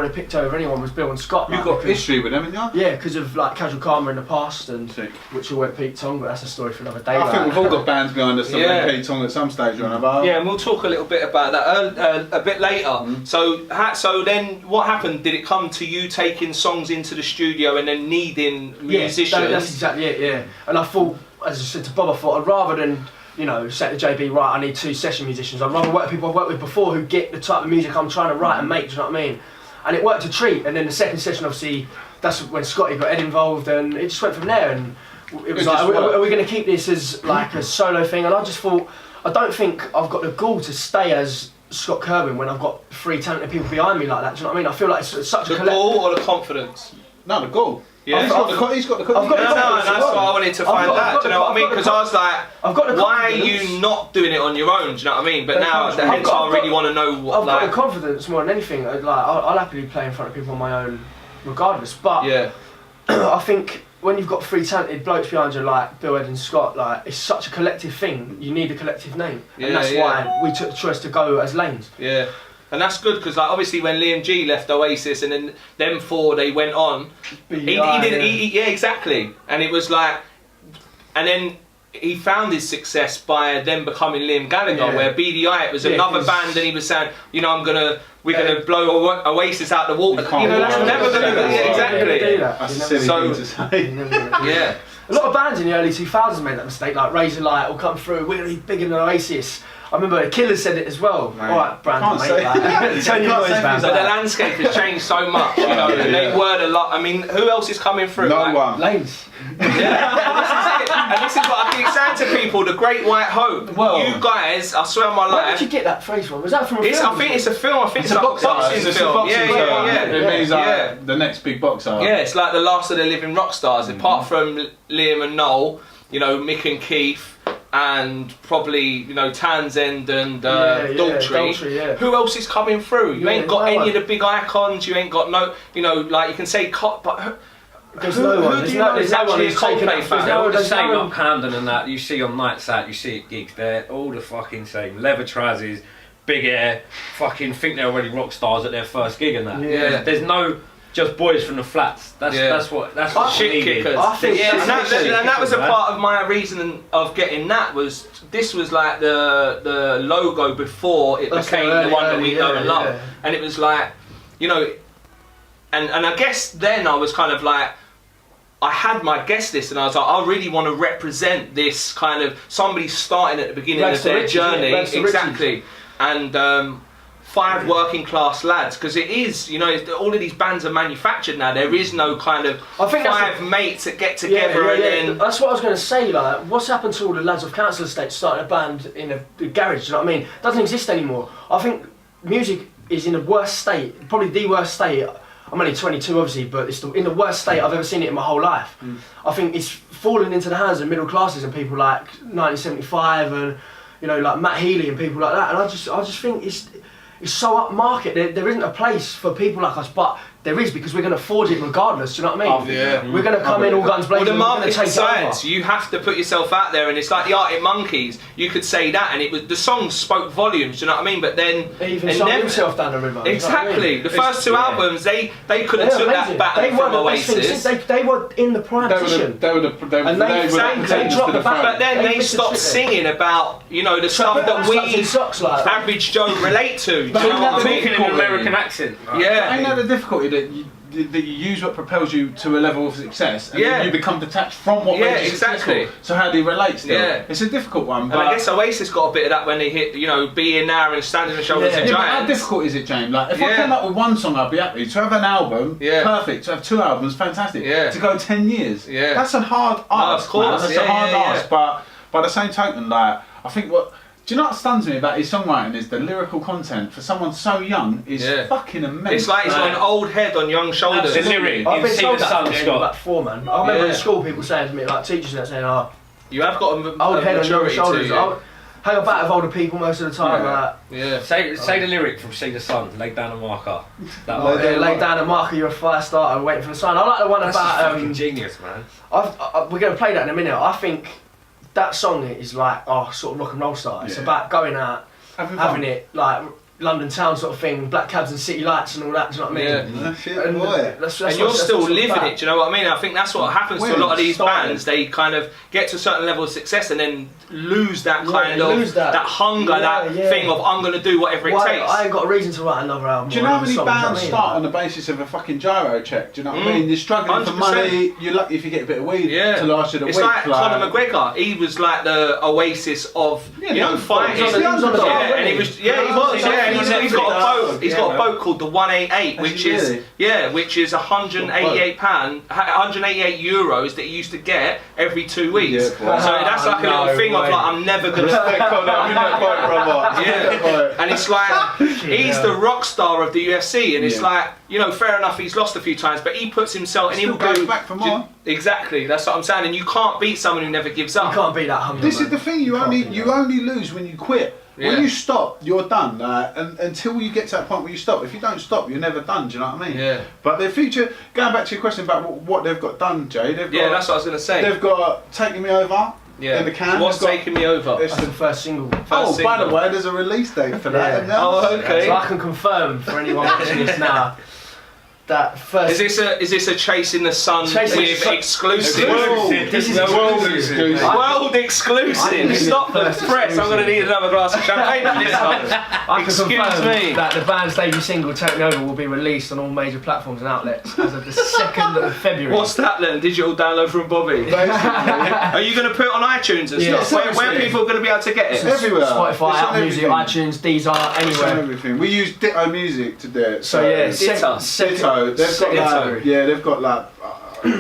would have picked over anyone was Bill and Scott. You've got history with them, haven't you? Yeah, because of like Casual Karma in the past, and which all went Pete Tong, but that's a story for another day. I think we've all got bands behind us that went Pete Tong at some stage or another. Yeah, and we'll talk a little bit about that a bit later. So then what happened? Did it come to you taking songs into the studio and then needing musicians? Yeah, that's exactly it, yeah. And I thought, as I said to Bob, I thought I'd rather than, you know, say to JB, right, I need 2 session musicians, I'd rather work with people I've worked with before who get the type of music I'm trying to write and make, do you know what I mean? And it worked a treat, and then the second session, obviously, that's when Scotty got Ed involved, and it just went from there, and it was like, are we going to keep this as like a solo thing? And I just thought, I don't think I've got the gall to stay as Scott Kerwin when I've got 3 talented people behind me like that, do you know what I mean? I feel like it's such a... The gall or the confidence? No, the gall. Yeah, he's got the confidence. No, that's what I wanted to find out. Do you know what I mean? Because I was like, why are you not doing it on your own? Do you know what I mean? But now, hence, I really want to know what. I've got the confidence more than anything. Like, I'll happily play in front of people on my own, regardless. But I think when you've got 3 talented blokes behind you, like Bill, Ed, and Scott, like it's such a collective thing. You need a collective name, and that's why we took the choice to go as L.A.N.E.S. Yeah. And that's good because, like, obviously when Liam G left Oasis and then them 4 they went on, yeah, exactly. And it was like, and then he found his success by then becoming Liam Gallagher, where BDI it was another band, and he was saying, you know, we're gonna blow Oasis out the water. You know, that's never gonna do that. Exactly. That's a silly thing to say. Yeah. A lot of bands in the early 2000s made that mistake, like Razor Light will come through, we're really bigger than Oasis. I remember Killers said it as well. Alright, Brandon, mate. But the landscape has changed so much, you know, and they word a lot. I mean, who else is coming through? No one. L.A.N.E.S. Yeah, this is it. And this is what I keep saying to people, the Great White Hope. Well, you guys, I swear on my life. Where did you get that phrase from? Was that from a film? I think it's a film. I think it's like a boxing film. Yeah. It means like the next big boxer. Yeah, it's like the last of the living rock stars. Apart from Liam and Noel, you know, Mick and Keith, and probably, you know, Townsend and Daltrey. Who else is coming through? You ain't got any of the big icons. You ain't got no, you know, like you can say, but there's no one. Who do you know is actually a Coldplay fan? They're all the same up Camden and that. You see on nights out, you see at gigs, they're all the fucking same. Leather trousers, big hair, fucking think they're already rock stars at their first gig and that. Yeah. There's no just boys from the flats. That's what shit kickers. I think and that was a part of my reason of getting that was this was like the logo before it became the one that we know and love. And it was like, you know, and I guess then I was kind of like, I had my guest list and I was like, I really want to represent this kind of somebody starting at the beginning of their journey. Exactly. And 5 working class lads, because it is, you know, all of these bands are manufactured now. There is no kind of 5 mates that get together and then... That's what I was going to say, like, what's happened to all the lads of council estates starting a band in a garage, you know what I mean? It doesn't exist anymore. I think music is in the worst state, probably the worst state. I'm only 22 obviously, but it's in the worst state I've ever seen it in my whole life. I think it's fallen into the hands of middle classes and people like 1975 and, you know, like Matt Healy and people like that, and I just think it's so upmarket. There isn't a place for people like us, but there is, because we're going to forge it regardless. Do you know what I mean? We're going to come in all guns blazing. Well, the market's science. You have to put yourself out there, and it's like the Arctic Monkeys. You could say that, and it was the songs spoke volumes. Do you know what I mean? But then even sung himself down the river. Exactly. The first 2 albums, they could have took that baton from Oasis. They were in the prime position. They dropped the baton. But then they stopped singing about, you know, the stuff that we average Joe relate to. Do you know what I mean? In an American accent. Yeah. I know the difficulty that you use what propels you to a level of success, and then you become detached from what makes you successful. So how do you relate still? It's a difficult one. But and I guess Oasis got a bit of that when they hit, you know, Be Here Now and Standing on the Shoulders of Giants. But how difficult is it, James? Like, if I came up with one song, I'd be happy. To have an album, perfect. To have 2 albums, fantastic. To go 10 years, that's a hard ask. Of course, that's a hard ask. But by the same token, like, I think do you know what stuns me about his songwriting is the lyrical content for someone so young is fucking immense. It's like he's got an old head on young shoulders. The lyric, I've been told that about 4, man. I remember in school people saying to me, like teachers saying, "Oh, you have got an old head on young shoulders." I hang about with older people most of the time. Say the lyric from See the Sun. Lay down a marker. Lay down a marker. You're a fire starter waiting for the sun. I like the one about fucking genius, man. We're going to play that in a minute. I think that song is like sort of rock and roll style. It's about going out, having it, like London town sort of thing, black cabs and city lights and all that. Do you know what I mean? Yeah. Shit, And boy. And you're still living it, do you know what I mean? I think that's what happens to a lot of these bands. They kind of get to a certain level of success and then lose that kind of that hunger, that thing of I'm going to do whatever it takes. I ain't got a reason to write another album. Do you know how many bands start on the basis of a fucking gyro check? Do you know what I mean? You're struggling for 100%. money. You're lucky if you get a bit of weed to last you the week. It's like Conor McGregor. He was like the oasis of fighting. And he was, he was. And he's got a boat. He's got a boat called the 188, which is 188 euros that he used to get every 2 weeks. So that's like a little thing of like, I'm never gonna. And it's like he's the rock star of the UFC, and it's like, you know, fair enough, he's lost a few times, but he puts himself and he will go back for more. Exactly, that's what I'm saying. And you can't beat someone who never gives up. You can't beat that hunger. This is the thing. You only lose when you quit. When you stop, you're done. And until you get to that point where you stop, if you don't stop, you're never done. Do you know what I mean? Yeah. But their future, going back to your question about what they've got done, Jay. They've got, that's what I was going to say. They've got Taking Me Over. In the can. What's Taking Me Over? That's the first single. By the way, there's a release date for that. Oh, okay. So I can confirm for anyone watching this now that first. Is this a Chasing the Sun with exclusive? This is world exclusive. World exclusive. Stop the press. I'm going to need another glass of champagne for this one. I can confirm that the band's debut single "Take Me Over" will be released on all major platforms and outlets as of the 2nd of February. What's that then? Digital download from Bobby. Are you going to put it on iTunes and stuff? Where are people going to be able to get it? Everywhere. Spotify, Apple Music, iTunes, Deezer, anywhere. Everything. We use Ditto Music to do it. So yeah, Ditto. They've got like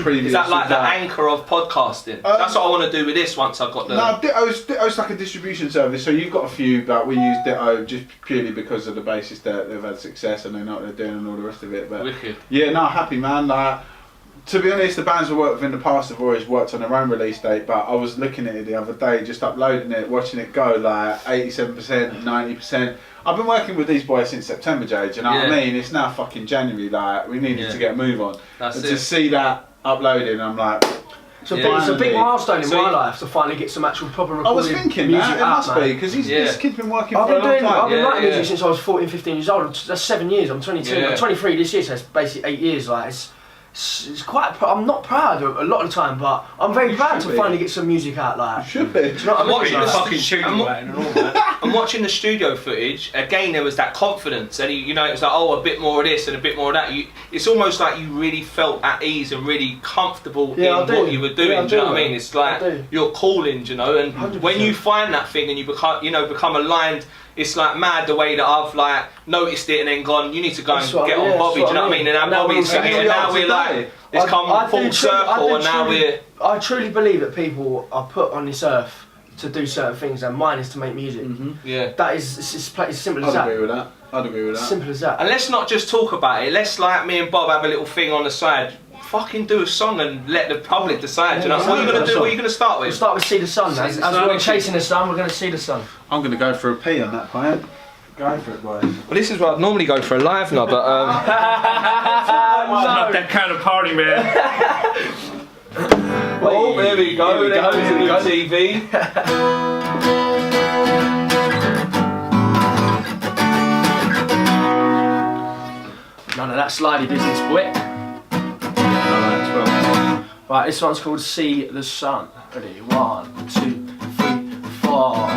previous. Is that like the anchor of podcasting? That's what I want to do with this once I've got the. No, Ditto's like a distribution service. So you've got a few, but we use Ditto just purely because of the basis that they've had success and they know what they're doing and all the rest of it. But wicked. Yeah, no, happy man. To be honest, the bands I've worked with in the past have always worked on their own release date, but I was looking at it the other day, just uploading it, watching it go like 87%, 90%. I've been working with these boys since September, Jay, do you know what I mean? It's now fucking January, like, we needed to get a move on. That's and it. to see that uploading, I'm like... It's a big milestone in my life to finally get some actual proper recorded music. I was thinking music that, it must be, because this kid's been working for a long time. I've been writing music since I was 14, 15 years old. That's 7 years, I'm 22, I'm 23 this year, so it's basically 8 years, like, it's quite. I'm not proud a lot of the time, but I'm very proud to finally get some music out. Like, you should be. You know what I mean? I'm watching the studio footage. Again, there was that confidence, and it was like, a bit more of this and a bit more of that. It's almost like you really felt at ease and really comfortable in what you were doing. Do you know what I mean? It's like you're calling, and 100%. when you find that thing and you become aligned. It's like mad the way that I've like noticed it and then gone, you need to go and get on Bobby, do you know what I mean? And now Bobby's here, and now we're like, it's come full circle, and now we're... I truly believe that people are put on this earth to do certain things, and mine is to make music. Yeah. That is, it's simple as that. I'd agree with that. Simple as that. And let's not just talk about it, let's like me and Bob have a little thing on the side. Fucking do a song and let the public decide. You know what are you gonna do? What are you gonna start with? We'll start with See the Sun. As we're chasing the sun, we're gonna see the sun. I'm gonna go for a P on that point. Go for it, boys. Well, this is where I'd normally go for a live now, but not that kind of party, man. Oh, there we go. There goes the new TV. None of that slidey business, boy. Right, this one's called See the Sun. Ready? 1, 2, 3, 4.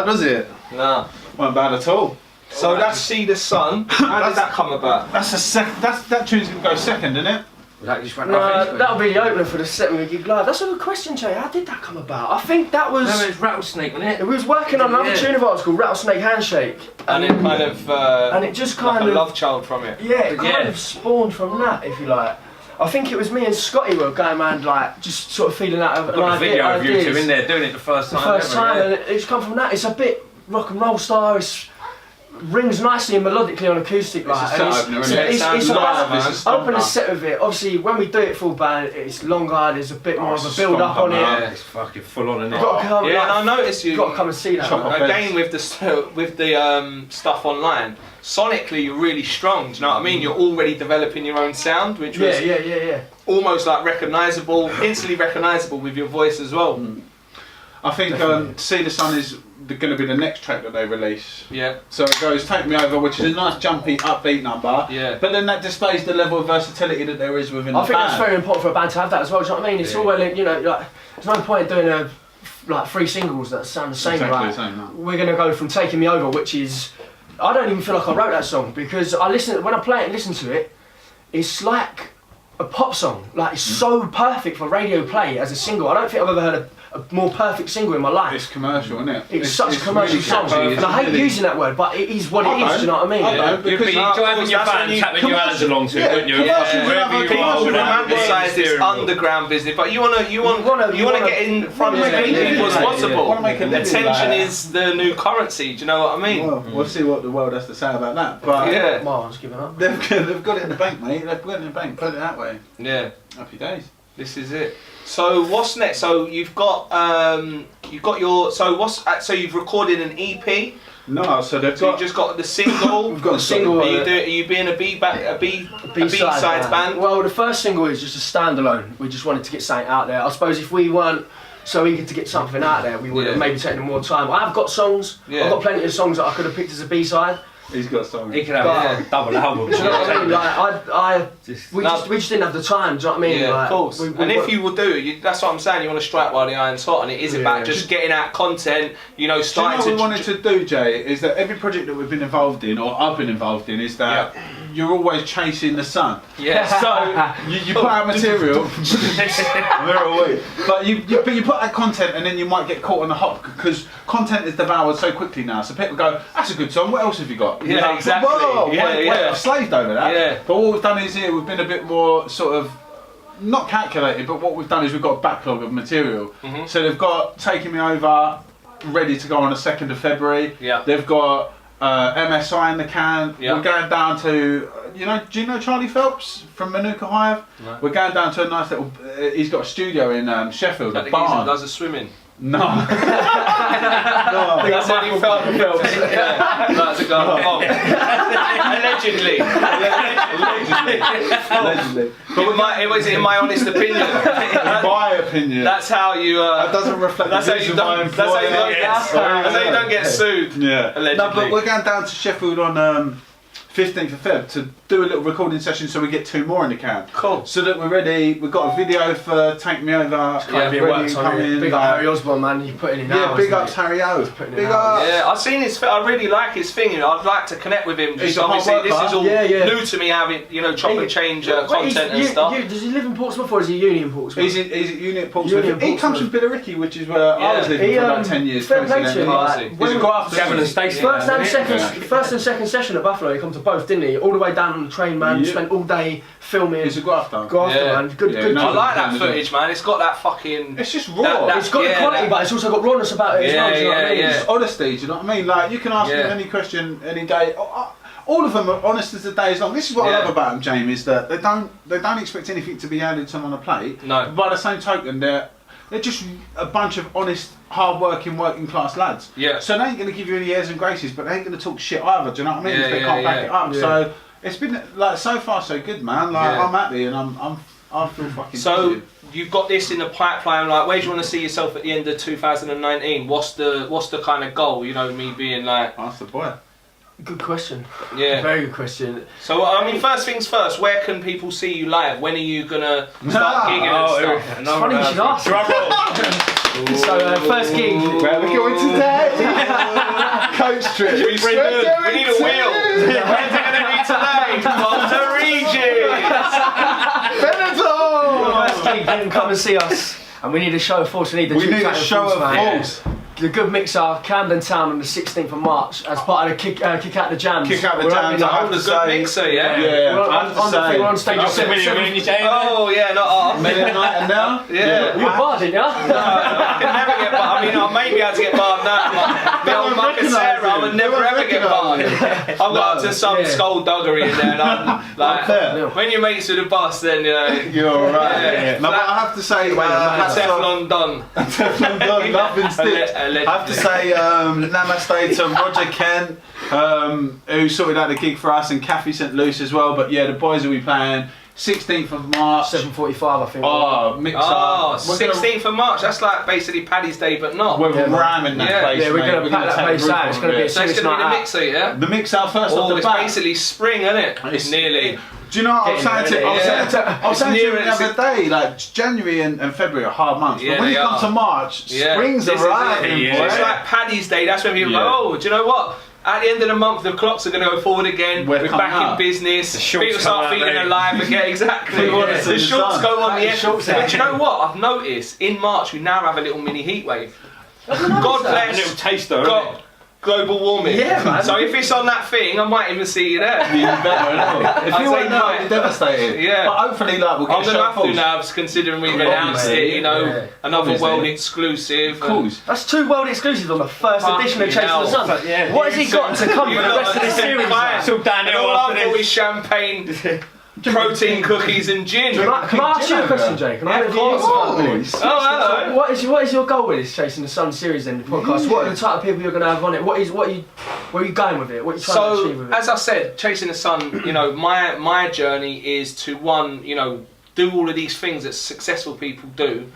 does it? No. Wasn't bad at all. So that's See the Sun. How did that come about? That's that tune's gonna go second, isn't it? That just went No, that'll be the opener for the set with Gig Live. That's a good question, Jay. How did that come about? I think that was... No, it was Rattlesnake, wasn't it? We was working on another tune of ours called Rattlesnake Handshake. And it kind of... and it just kind like of... a love child from it. Yeah, it kind of spawned from that, if you like. I think it was me and Scotty were going around, like, just sort of feeling out of an Got the idea. video of you two in there doing it the first time. The first time, and it's come from that. It's a bit rock and roll style. It's rings nicely and melodically on acoustic, like. It's about open a set of it. Obviously, when we do it full band, it's longer. There's a bit more of a build up on it. Yeah, it's fucking full on, isn't it? Yeah, and I noticed you. Got to come and see that. Again with the stuff online. Sonically, you're really strong. Do you know what I mean? You're already developing your own sound, which was almost like recognisable, instantly recognisable with your voice as well. I think See the Sun is going to be the next track that they release. Yeah. So it goes Take Me Over, which is a nice jumpy, upbeat number. Yeah. But then that displays the level of versatility that there is within the band. I think that's very important for a band to have that as well. Do you know what I mean? It's all well, you know, like there's no point doing like 3 singles that sound the same. Exactly right? the same, no. We're going to go from Taking Me Over, which is, I don't even feel like I wrote that song because when I play it and listen to it, it's like a pop song. Like it's so perfect for radio play as a single. I don't think I've ever heard a more perfect single in my life. It's commercial, isn't it? It's such a commercial song, and I hate using that word, but it is what it is. Do you know what I mean? I know, You'd be driving your van, tapping your hands along to it, wouldn't you? People romanticise this underground business, but you want to get in front of as many people as possible. Attention is the new currency. Do you know what I mean? Well, we'll see what the world has to say about that. But yeah, Marlon's giving up. They've got it in the bank, mate. They've got it in the bank. Put it that way. Yeah. Happy days. This is it. So what's next? So you've got your so you've recorded an EP. No, so they've got. You just got the single. We've got the single. Are you being a B-sides band? Well, the first single is just a standalone. We just wanted to get something out there. I suppose if we weren't so eager to get something out there, we would have maybe taken more time. I've got songs. Yeah. I've got plenty of songs that I could have picked as a B-side. He's got songs. He could have a double album. Do you know what I mean? Like, we just didn't have the time. Do you know what I mean? Yeah, like, of course. And if you will that's what I'm saying. You want to strike while the iron's hot, and it is about just getting out content. You know, starting do you know what we wanted to do, Jay? Is that every project that we've been involved in, or I've been involved in, is that you're always chasing the sun. Yeah. So you put out material. We're away. But you put out content, and then you might get caught on the hop because content is devoured so quickly now. So people go, "That's a good song. What else have you got?" Yeah, exactly. Whoa, wait, I've slaved over that. Yeah. But what we've done is here, we've been a bit more sort of, not calculated, but what we've done is we've got a backlog of material. So they've got Taking Me Over, ready to go on the 2nd of February. Yeah. They've got MSI in the can. Yeah. We're going down to, do you know Charlie Phelps from Manuka Hive? No. We're going down to a nice little, he's got a studio in Sheffield, a barn. Does a swimming. No. No. That's only Phelps. Yeah. That's a guy. Allegedly. Allegedly. But it was in my honest opinion. My opinion. That's how you. That doesn't reflect the views of my employer. That's how you don't get sued. Yeah. Allegedly. No, but we're going down to Sheffield on 15th of Feb to do a little recording session so we get 2 more in the can. Cool. So that we're ready. We've got a video for Take Me Over. Big up Harry Osborne, man. He put in hours. Yeah, big up Harry O. Big up. Yeah, I've seen his. I really like his thing. I'd like to connect with him. He's Obviously, this is all new to me. Having chop and change content and stuff. Does he live in Portsmouth or is he uni in Portsmouth? He's at uni at Portsmouth. He comes from Billericay, which is where I was living for about 10 years. Fair play to him. He's a grafter. Gavin and Stacey. First and second session at Buffalo, he come to both, didn't he? All the way down on the train, man. Spent all day filming. He's a grafter. Man. Good. I like that footage, man. It's got that fucking. It's just raw. It's got the quality, but it's also got rawness about it as well. Do you know what I mean? It's honesty. Do you know what I mean? Like you can ask him any question any day. All of them are honest as the day is long. This is what I love about them, Jamie, is that they don't expect anything to be added to them on a plate. No. But by the same token, they're just a bunch of honest, hard-working, working-class lads. Yeah. So they ain't going to give you any airs and graces, but they ain't going to talk shit either. Do you know what I mean? Yeah, if they can't back it up. Yeah. So it's been like so far so good, man. Like I'm happy and I feel fucking. So positive. you've got this in the pipeline. Like, where do you want to see yourself at the end of 2019? What's the kind of goal? You know, me being like. Ask the boy. Good question. Yeah. Very good question. So I mean, first things first. Where can people see you live? When are you gonna start gigging and stuff? It's funny you should ask. Drum roll. So first gig. Where are we going today? Coach trip. We need a wheel. Where's it gonna be today? Monster Regis. Benetton. First gig, come and see us. And we need a show of force. We need the We need a show of force. The Good Mixer, Camden Town on the 16th of March as part of the Kick Out the Jams. Kick Out the We're Jams. opening I have the to Good say. mixer, yeah. Yeah. We're I have to on say. we're on stage. Oh, Yeah, not off. Midnight and now. Yeah. You're barred, didn't you? I can never get barred. I mean, I may be able to get barred now. The old Marcus Sarah, I would never ever get barred. I've got up to some skullduggery in there, and I'm like, Fair. when your mates with the bus, then You're alright. Yeah. No, but I have to say, Teflon done. Teflon done, nothing sticks. I have to say, namaste to Roger Kent, who sorted out the gig for us, and Kathy St. Luce as well. But yeah, the boys will be playing 16th of March. 7:45, I think. Oh, mix up. 16th of March. That's like basically Paddy's Day, but not. We're ramming that place. Yeah, we're going to pack that place out. It's going to be a So it's serious going to be night the out. mixer, yeah? The mix out first off the It's bat. basically spring, isn't it? It's nearly. Do you know what I was saying to I was saying to him the It's other day, like January and February are hard months. Yeah, But when they you come are. to March, spring's This is arriving. it. boy. It's like Paddy's Day. That's when people go, oh, do you know what? At the end of the month, the clocks are going to go forward again. We're We're coming back up. in business. The shorts People start come out, feeling mate. alive again. Exactly. We want to see The the shorts sun. go on Back the the end. shorts But out. do you know what? I've noticed in March we now have a little mini heat wave. God A little bless. taster, God, isn't it? global warming. Yeah, man. So if it's on that thing, I might even see you there. You better know. If I'd you say weren't there, no. I'd be devastated. Yeah. But hopefully, like, we'll get I'm a going show to have to force. now, considering we've Obviously, announced it, you know, yeah. another Obviously. world exclusive. Of course. That's 2 world exclusives on the first edition of Chasing the Sun. Yeah. What has he got to come for the rest of the series? Fine. It's all downhill And all after I've got this. is champagne, protein cookies and gin. Can I ask you a question, Jay? Can I have a course. view? Oh, hello. What is your goal with this Chasing the Sun series then, the podcast? What are the type of people you're going to have on it? Where are you going with it? What are you trying to achieve So, with it? as I said, Chasing the Sun, you know, my journey is to, one, you know, do all of these things that successful people do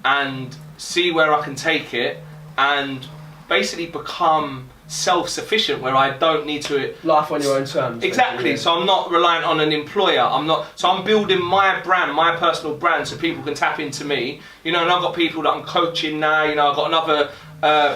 and see where I can take it and basically become self-sufficient where I don't need to Life on your own terms. exactly Yeah. so I'm not reliant on an employer. I'm building my brand, my personal brand, so people can tap into me, you know. And I've got people that I'm coaching now, you know. I've got another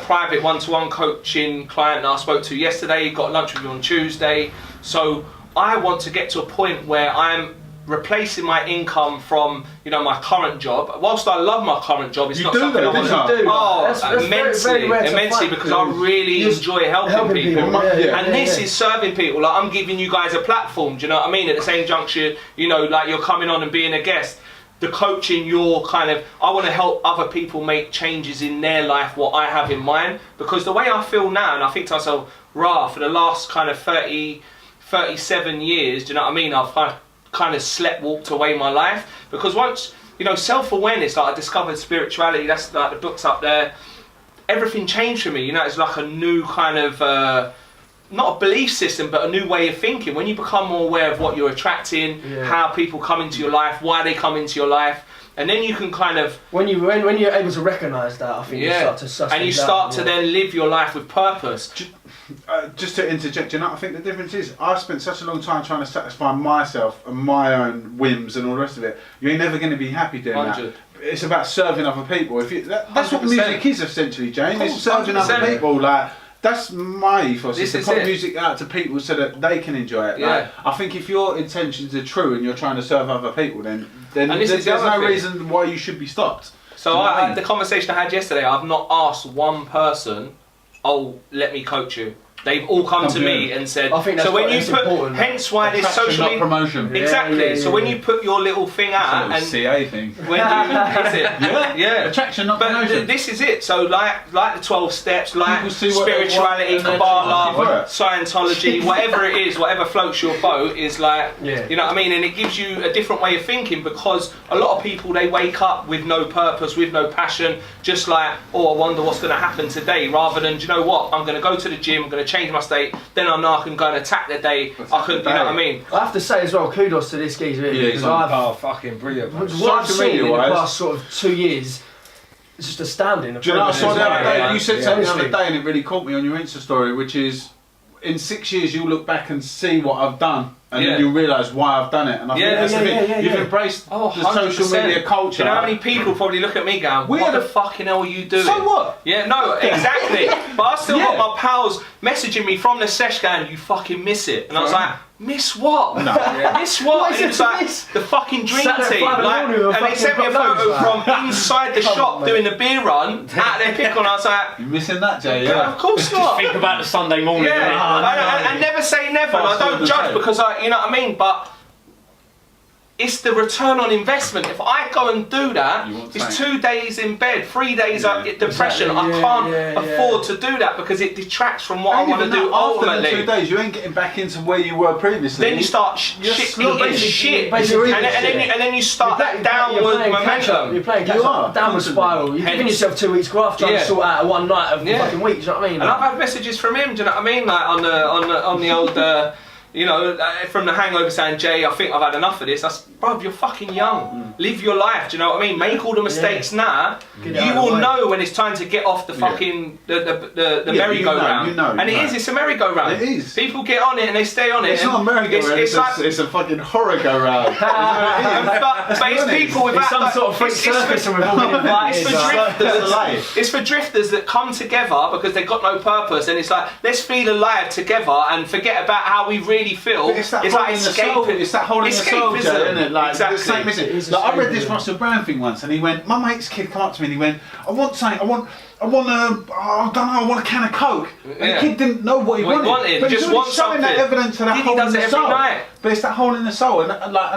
private one-to-one coaching client that I spoke to yesterday, got lunch with him on Tuesday. So I want to get to a point where I'm replacing my income from, you know, my current job. Whilst I love my current job, it's You not do something though, I want don't to you? do. Oh, That's very, immensely, very rare to immensely, find. because I really Just enjoy helping people. Yeah. And this is serving people. Like, I'm giving you guys a platform. Do you know what I mean? At the same juncture, you know, like you're coming on and being a guest. The coaching, you're kind of, I want to help other people make changes in their life, what I have in mind. Because the way I feel now, and I think to myself, rah, for the last kind of 37 years, do you know what I mean? I've kind of walked away my life. Because once, you know, self-awareness, like I discovered spirituality, that's like the book's up there. Everything changed for me, you know. It's like a new kind of, not a belief system, but a new way of thinking. When you become more aware of what you're attracting, how people come into your life, why they come into your life, and then you can kind of... When you're able to recognise that, I think you start to suss and you things start out, to then live your life with purpose. Just to interject, you know, I think the difference is I spent such a long time trying to satisfy myself and my own whims and all the rest of it. You ain't never going to be happy doing 100. that. It's about serving other people. If you, that's what 100%. music is essentially, Jane. It's Course, serving 100%. other people. Like, that's my ethos. This Is to is put it. music out to people so that they can enjoy it. Yeah. Like, I think if your intentions are true and you're trying to serve other people, then And this there's is the no other thing. reason why you should be stopped. So Do you know what I mean? the conversation I had yesterday, I've not asked one person, oh, let me coach you. They've all come to me and said, I think that's so when quite- you that's put, important. hence why this Attraction, social not media... promotion. Exactly, so when you put your little thing out It's a and... little CA thing. When you, is it? Yeah. Attraction, not But promotion. this is it. So like the 12 steps, like People see what they want spirituality, and they're Kabbalah, trying to Scientology, whatever it is, whatever floats your boat is like, Yeah. you know what I mean? And it gives you a different way of thinking, because a lot of people, they wake up with no purpose, with no passion, just like, oh, I wonder what's going to happen today, rather than, do you know what, I'm going to go to the gym, I'm going to change my state, then I know I can go and attack the day. I could, you know what I mean? I have to say as well, kudos to this geezer really, Yeah, because he's on I've, Oh, fucking brilliant. man. what I've Social seen in the media-wise- past sort of 2 years, it's just astounding. Do you know what I saw the other day? Yeah, You said yeah. something the other Honestly. day and it really caught me on your Insta story, which is in 6 years you'll look back and see what I've done, and then you'll realise why I've done it. And I think that's the thing. You've embraced the social media culture. Do you know how many people probably look at me going, what the fucking hell are you doing? So what? Yeah, no, exactly. But I still got my pals messaging me from the sesh going, you fucking miss it. And I was like, miss what? No. Miss what? What is It's it to like miss? the fucking dream Sat there team. 5 in the Like, morning with a and they sent me a fucking photo bloke. from inside the shop doing the beer run at their pickle, and I was like, You missing that, Jay? yeah, of course not. Think about the Sunday morning. Yeah, and never say never. And I don't judge because you know what I mean. But it's the return on investment. If I go and do that, it's 2 days in bed, 3 days up depression. I can't afford to do that because it detracts from what I want to do ultimately. After the 2 days, you ain't getting back into where you were previously. Then you start shit, and then you start that downward momentum. You're playing catch up, downward spiral. You're giving yourself 2 weeks graft trying to sort out a one night of fucking week. Do you know what I mean? And I've had messages from him. Do you know what I mean? Like on the old. You know, from the hangover saying, Jay, I think I've had enough of this. That's, bro, you're fucking young. Live your life, do you know what I mean? Make all the mistakes now. You will know when it's time to get off the fucking, the merry-go-round. And it's a merry-go-round. It is. People get on it and they stay on it. It's not a merry-go-round, it's a fucking horror-go-round. But it's people with it's some sort of freak circus and we've all been invited. It's for drifters that come together because they've got no purpose, and it's like, let's feel alive together and forget about how we really feel. It's that hole in the soul. It's that hole in the soul, Jay, isn't it? Like, exactly. I read this Russell Brand thing once, and he went. My mate's kid come up to me and he went, I want something. I want I want a can of Coke. And the kid didn't know what he wanted. But just he's want showing something. that evidence of that hole in the soul. Night. But it's that hole in the soul, and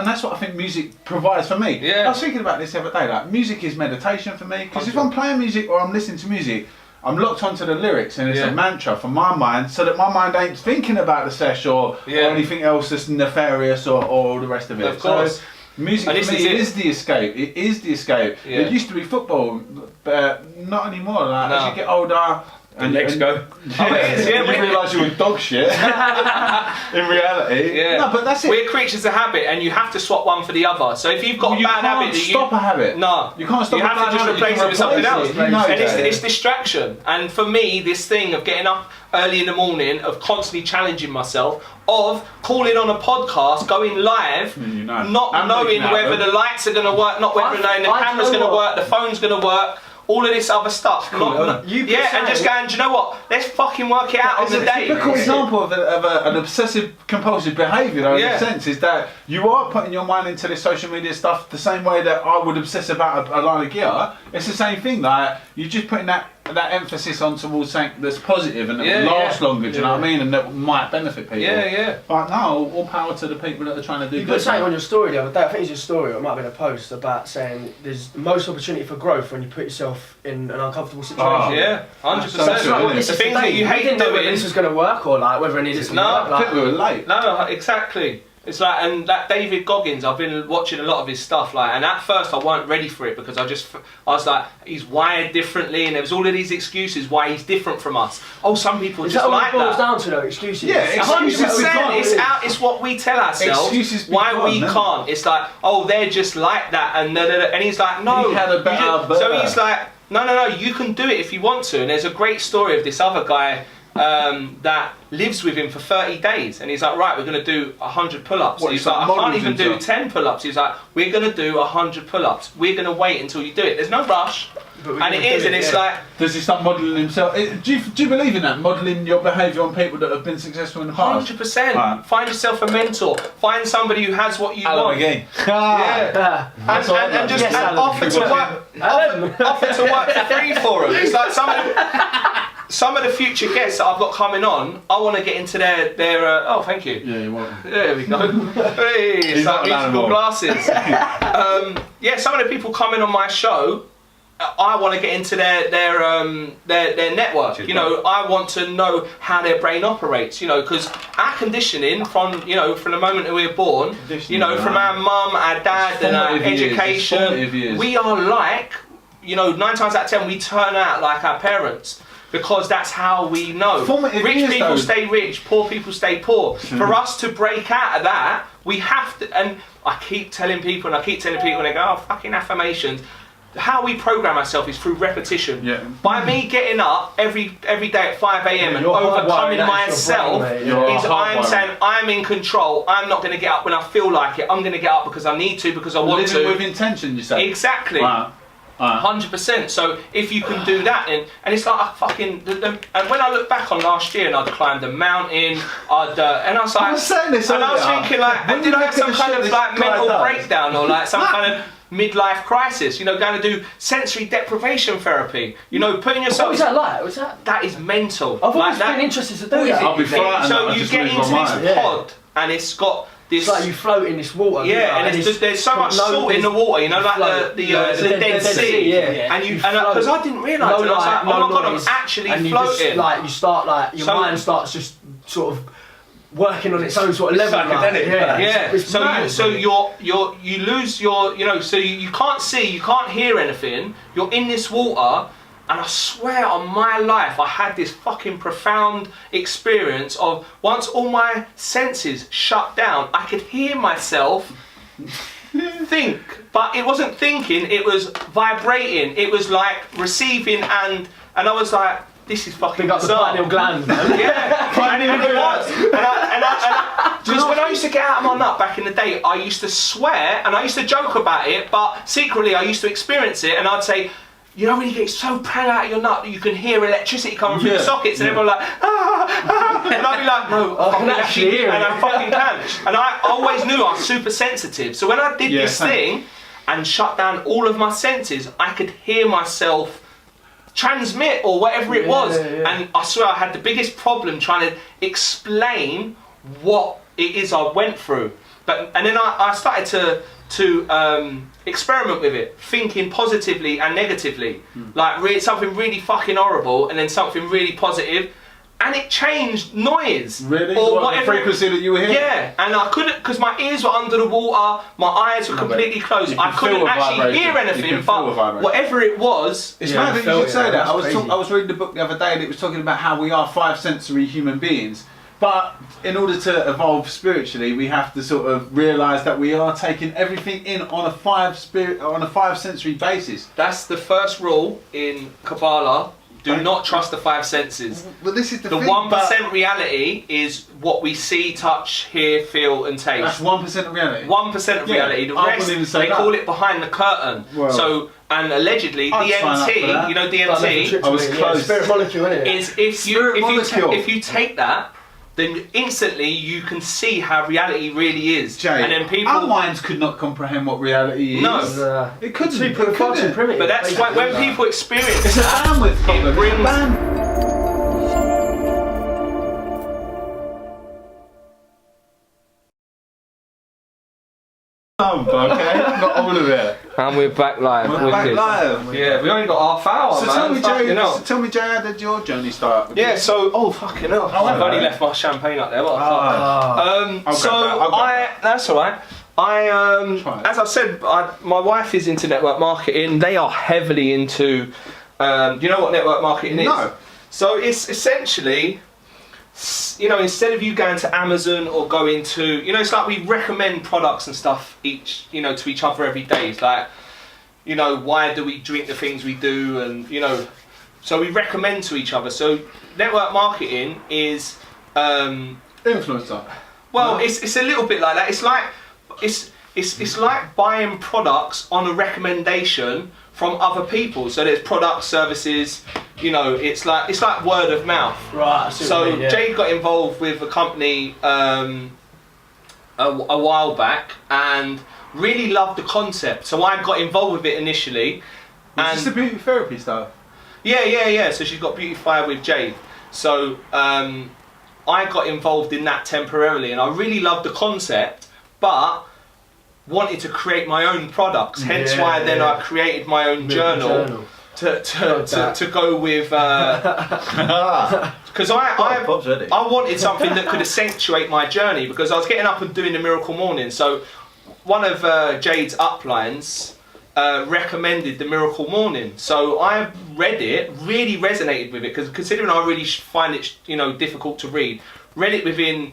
that's what I think music provides for me. Yeah. I was thinking about this the other day. Like, music is meditation for me, because if I'm playing music or I'm listening to music, I'm locked onto the lyrics, and it's a mantra for my mind, so that my mind ain't thinking about the sesh or anything else that's nefarious or all the rest of it. Of course. So, music for me is the escape. It is the escape. Yeah. It used to be football, but not anymore. Like, as you get older, and legs go. You realise you were dog shit. In reality, no, but that's it. We're creatures of habit, and you have to swap one for the other. So if you've got a bad habit, stop a habit. No, you can't stop. You have to just replace it with something else. And it's distraction. And for me, this thing of getting up early in the morning, of constantly challenging myself, of calling on a podcast, going live, not knowing whether the lights are going to work, not whether knowing the camera's going to work, the phone's going to work. All of this other stuff. And just going, do you know what? Let's fucking work it out on the day. A typical example of an obsessive compulsive behaviour, though, in a sense, is that you are putting your mind into this social media stuff the same way that I would obsess about a line of gear. It's the same thing. Like, you're just putting that emphasis on towards something that's positive and that will last longer, do you know what I mean? And that might benefit people. But no, all power to the people that are trying to do good. You put something on your story the other day, I think it's your story, or it might have been a post, about saying there's the most opportunity for growth when you put yourself in an uncomfortable situation. Oh, yeah, 100%. The things that you hate doing, whether this was going to work or like whether it needed to work. I think we were late. No, exactly. It's like, and that David Goggins, I've been watching a lot of his stuff, like, and at first I weren't ready for it because I was like, he's wired differently, and there was all of these excuses why he's different from us. Oh, some people just like that. Is that what it boils down to, though? Excuses? Yeah, 100%. It's what we tell ourselves. Excuses why we can't. It's like, oh, they're just like that, and he's like, no. He had a better so he's like, no, you can do it if you want to. And there's a great story of this other guy that lives with him for 30 days, and he's like, right, we're going to do 100 pull-ups. He's like, I can't even do 10 pull-ups. He's like, we're going to do 100 pull-ups. We're going to wait until you do it. There's no rush. And it is, and it's like... Does he start modelling himself? Do you believe in that? Modelling your behaviour on people that have been successful in the past? 100%. Right. Find yourself a mentor. Find somebody who has what you want. Again. Yeah. And just offer to work for free for them. It's like some of the future guests that I've got coming on, I want to get into their oh, thank you. Yeah, you're welcome. There we go. Hey, it's like musical glasses. Some of the people coming on my show, I want to get into their network. You know, I want to know how their brain operates. You know, because our conditioning from the moment that we were born, from our mum, our dad, and our education, we are like, 9 times out of 10 we turn out like our parents. Because that's how we know. Rich people stay rich, poor people stay poor. For us to break out of that, we have to, and I keep telling people, and they go, oh, fucking affirmations. how we program ourselves is through repetition. Yeah. By me getting up every day at 5 a.m. and overcoming myself, I'm saying I'm in control. I'm not going to get up when I feel like it. I'm going to get up because I need to, because I want to. Living with intention, you say. Exactly. Wow. 100%. So if you can do that, and it's like I fucking. And when I look back on last year, and I'd climbed a mountain, and I was like, I was saying this and I was thinking like, did I have some kind of like mental breakdown or like some kind of midlife crisis? You know, going to do sensory deprivation therapy. You know, putting yourself. What was that like? Was that? That is mental. I've always been interested to do that. I'll be frightened. So you get into this pod, and it's got. It's like you float in this water. Yeah, and there's so much salt in the water, you know, like the Dead Sea. Yeah. And because I didn't realise, and I was like, oh my god, I'm actually floating. You start like your mind starts just sort of working on its own sort of level. Yeah. So you lose your, you know, so you can't see, you can't hear anything. You're in this water. And I swear on my life, I had this fucking profound experience of once all my senses shut down, I could hear myself think. But it wasn't thinking, it was vibrating. It was like receiving and I was like, this is fucking bizarre. Big up the pineal gland, man. Yeah, and it was. Because when I used to get out of my nut back in the day, I used to swear and I used to joke about it, but secretly I used to experience it and I'd say, you know when you get so bang out of your nut that you can hear electricity coming through the sockets and everyone like, and I'd be like, no, I can actually hear it. And I fucking can. And I always knew I was super sensitive. So when I did this thing and shut down all of my senses, I could hear myself transmit or whatever it was. And I swear I had the biggest problem trying to explain what it is I went through. And then I started to experiment with it, thinking positively and negatively, like something really fucking horrible and then something really positive, and it changed noise. Really? Or what, whatever. The frequency that you were hearing? Yeah, and I couldn't, because my ears were under the water, my eyes were completely closed. I couldn't actually hear anything, but whatever it was. It's mad that you should say that. I was reading a book the other day and it was talking about how we are 5 sensory human beings. But in order to evolve spiritually, we have to sort of realise that we are taking everything in on a 5 sensory basis. That's the first rule in Kabbalah. Do not trust the 5 senses. But this is the thing, 1% reality is what we see, touch, hear, feel, and taste. That's 1% of reality. 1% of reality. The rest, they call it behind the curtain. Well, so, and allegedly DMT, you know DMT. I was close. Spirit molecule, isn't it? Is if you take that, then instantly you can see how reality really is. Jay, and then people, our minds could not comprehend what reality is. No, it couldn't. Primitive. But that's why when people experience it's that, a bandwidth problem. It brings. Okay, not all of it. And we're back live. We're back live. Yeah, we only got half hour, so man. Tell me, Jay, how did your journey start? Yeah, so fucking hell. I've only left my champagne up there. What the fuck? That's all right. As I said, my wife is into network marketing. They are heavily into. Do you know what network marketing is? No. So it's essentially, you know, instead of you going to Amazon or going to, you know, it's like we recommend products and stuff to each other every day. It's like, you know, why do we drink the things we do, and you know, so we recommend to each other. So network marketing is influencer. Well, it's a little bit like that. It's like it's like buying products on a recommendation from other people. So there's products, services, you know, it's like word of mouth. Right. So Jade got involved with a company a while back and really loved the concept. So I got involved with it initially. Is this the beauty therapy stuff? Yeah. So she's got Beautify with Jade. So I got involved in that temporarily, and I really loved the concept, but wanted to create my own products. Hence why then I created my own journal. To go with because I wanted something that could accentuate my journey, because I was getting up and doing the Miracle Morning. So one of Jade's uplines recommended the Miracle Morning, so I read it, really resonated with it, because considering I really find it, you know, difficult to read it within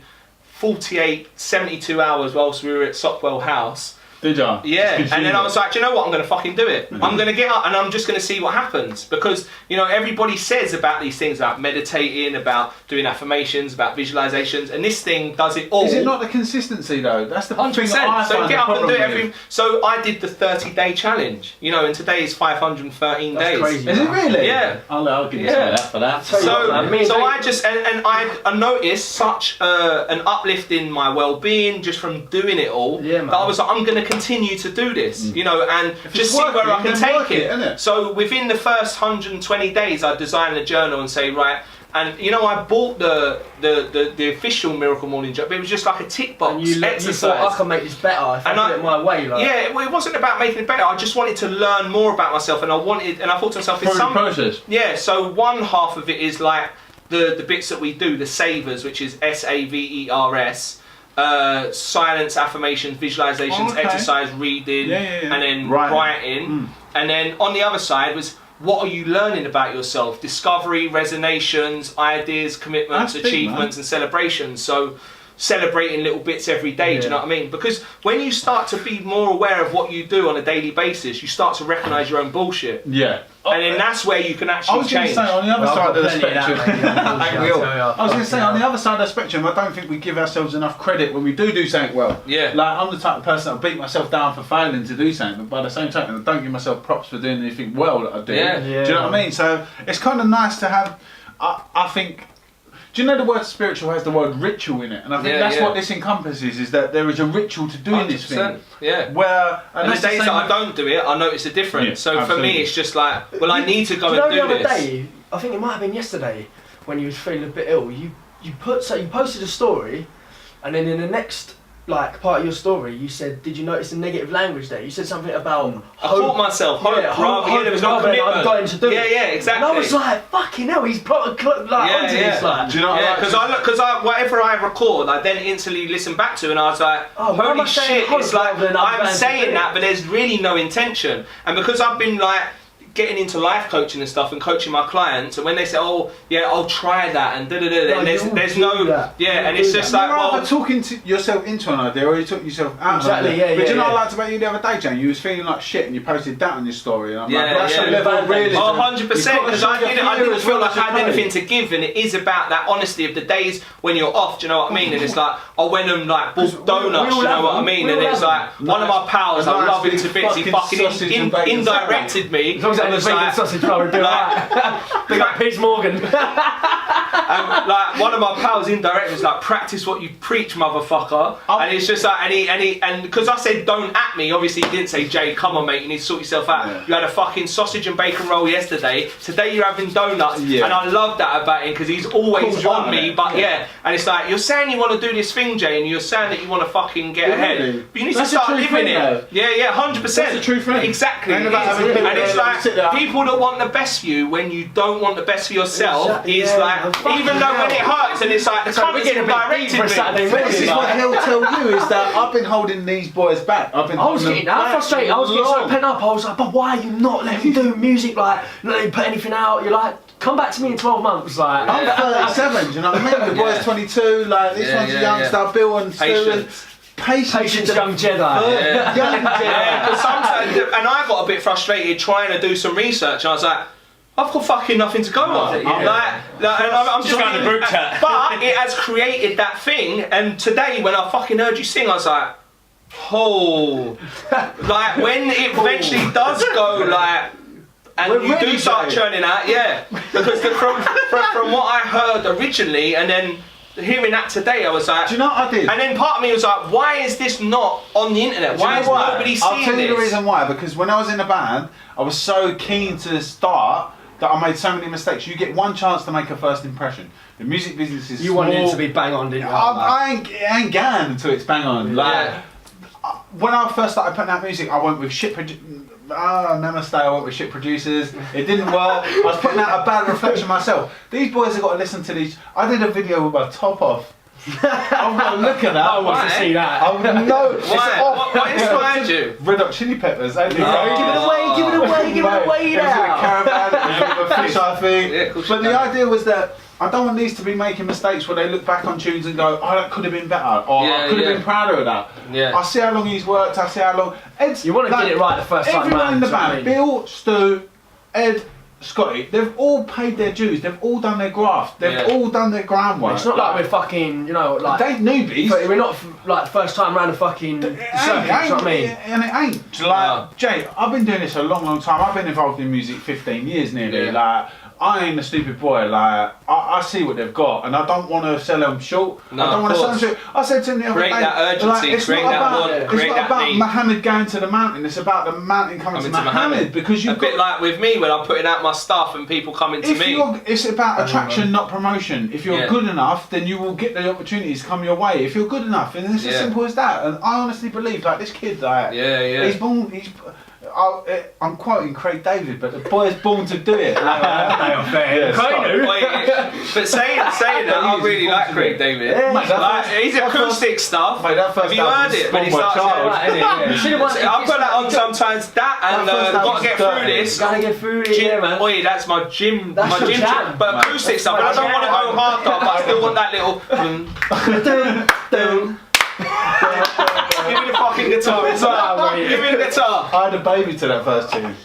48, 72 hours whilst we were at Sockwell House. Did ya? Yeah, and then I was like, do you know what? I'm going to fucking do it. I'm going to get up and I'm just going to see what happens. Because, you know, everybody says about these things, about meditating, about doing affirmations, about visualizations, and this thing does it all. Is it not the consistency though? That's the 100%. thing that I So find get the up and do it problem with. So I did the 30-day challenge, you know, and today is 513 That's days. crazy. Is it really? Yeah. I'll give you Yeah. some of that for that. So I I just and I noticed such an uplift in my well-being just from doing it all. Yeah, man. That I was like, I'm going to continue to do this, you know, and just see where I can take it. Innit? So within the first 120 days, I designed a journal and say, right. And you know, I bought the official Miracle Morning journal, but it was just like a tick box And you exercise. thought I can make this better if I do it my way. Like. Yeah, well, it wasn't about making it better. I just wanted to learn more about myself, and I thought to myself, it's some process. Yeah, so one half of it is like the bits that we do, the savers, which is SAVERS, silence, affirmations, visualizations, exercise, reading, and then writing. And then on the other side was, what are you learning about yourself? Discovery, resonations, ideas, commitments, achievements, and celebrations. So celebrating little bits every day, do you know what I mean? Because when you start to be more aware of what you do on a daily basis, you start to recognise your own bullshit. Yeah. And then that's where you can actually change. I was going to say, on the other side of the spectrum, I was going to say, on the other side of the spectrum, I don't think we give ourselves enough credit when we do something well. Yeah. Like, I'm the type of person that beat myself down for failing to do something, but by the same token, I don't give myself props for doing anything well that I do. Yeah. Do you know what I mean? So it's kind of nice to have, I think, do you know the word spiritual has the word ritual in it? And I think that's what this encompasses, is that there is a ritual to doing this thing. Yeah. Where, and the days that I don't do it, I notice a difference. Yeah, so for me, it's just like, well, I need to go and do the other this. day, I think it might have been yesterday, when you was feeling a bit ill, you posted a story, and then in the next part of your story, you said, did you notice the negative language there? You said something about I caught myself, hope, there was no commitment. I'm going to do it. Yeah, exactly. And I was like, fucking hell, he's onto this. Like. Do you know what because whatever I record, I then instantly listen back to, and I was like, holy shit, it's like, I'm saying that, but there's really no intention. And because I've been getting into life coaching and stuff and coaching my clients, and when they say, oh yeah, I'll try that and and there's no and it's just like, well, talking to yourself into an idea, or you took yourself out of an idea. But you know what I liked about you the other day, Jane? You was feeling like shit and you posted that on your story, and I'm like, that's a level of realism. 100%, because I didn't feel like I had anything to give, and it is about that honesty of the days when you're off, do you know what I mean? And it's like, I went and bought donuts, you know what I mean? And it's like, one of my pals, I love him to bits, he fucking indirected me. And the vegan sausage roll would do that. Big up Piers Morgan. One of my pals indirect was like, practice what you preach, motherfucker. And it's just like, and because I said don't at me, obviously he didn't say, Jay, come on mate, you need to sort yourself out. You had a fucking sausage and bacon roll yesterday, today you're having donuts, and I love that about him because he's always on me, but and it's like, you're saying you want to do this thing, Jay, and you're saying that you want to fucking get ahead, but you need to start living it. Yeah, 100%. That's the true thing. Exactly. And it's like, people that want the best for you when you don't want the best for yourself is like, even though when it hurts and it's like, the cunt is indirected me. This is what he'll tell you, is that I've been holding these boys back. I was getting frustrated. I was getting so pent up. I was like, but why are you not letting me do music? Like, not letting me put anything out. You're like, come back to me in 12 months. Like, I'm 37. Do you know what I mean? The boy's 22. Like, this one's a youngster. Bill and Stu. Patience, young Jedi. Young Jedi. Because sometimes, and I got a bit frustrated trying to do some research. I was like, I've got fucking nothing to go on. I'm just going to group chat. But it has created that thing. And today, when I fucking heard you sing, I was like, oh, like when it eventually does go and you do start churning out, because from what I heard originally, and then hearing that today, I was like, do you know what I did? And then part of me was like, why is this not on the internet? Why is nobody seeing this? I'll tell you the reason why. Because when I was in a band, I was so keen to start that I made so many mistakes. You get one chance to make a first impression. The music business is You wanted it to be bang on, didn't you? I ain't going until it's bang on. When I first started putting out music, I went with namaste, I went with shit producers. It didn't work. I was putting out a bad reflection myself. These boys have got to listen to these. I did a video with my top off. I'm going to look at that. I want to see that. What inspired you? Red Hot Chili Peppers. Give it away It was in a caravan, it was with a fish, I think. Yeah, cool. But the idea was that I don't want these to be making mistakes where they look back on tunes and go, oh, that could have been better, or I could have been prouder of that. Yeah. I see how long he's worked, I see how long. Ed's, You want to get it right the first time, everyone man. in the do you know what I band, mean? Bill, Stu, Ed, Scotty, they've all paid their dues, they've all done their graft, they've all done their groundwork. It's not like we're fucking, you know, like... They newbies. But we're not, like, first time round the fucking circuit, you know what I mean? And it ain't. Like, Jay, I've been doing this a long, long time. I've been involved in music 15 years nearly. Yeah. Like, I ain't a stupid boy. Like, I see what they've got, and I don't want to sell them short. No, I don't want to sell them short. I said to him the other Create day, that urgency, like, it's create not that about, want, it's create not that about need. Muhammad going to the mountain. It's about the mountain coming to Muhammad, because you've a bit like with me when I'm putting out my stuff and people coming to me. It's about attraction, not promotion. If you're good enough, then you will get the opportunities come your way. If you're good enough, and it's as simple as that. And I honestly believe, like, this kid, like, he's born. I'm quoting Craig David, but the boy's born to do it. But saying that, I really like Craig David. Yeah, like, his acoustic stuff. Have you heard it? When he starts I put that on sometimes. That and gotta get through this. Gotta get through it, yeah, man. Boy, that's my gym. That's my your gym. jam. But acoustic stuff. And I don't want to go hard, though, but I still want that little. Give me the fucking guitar. Give me the guitar. I had a baby to that first tune.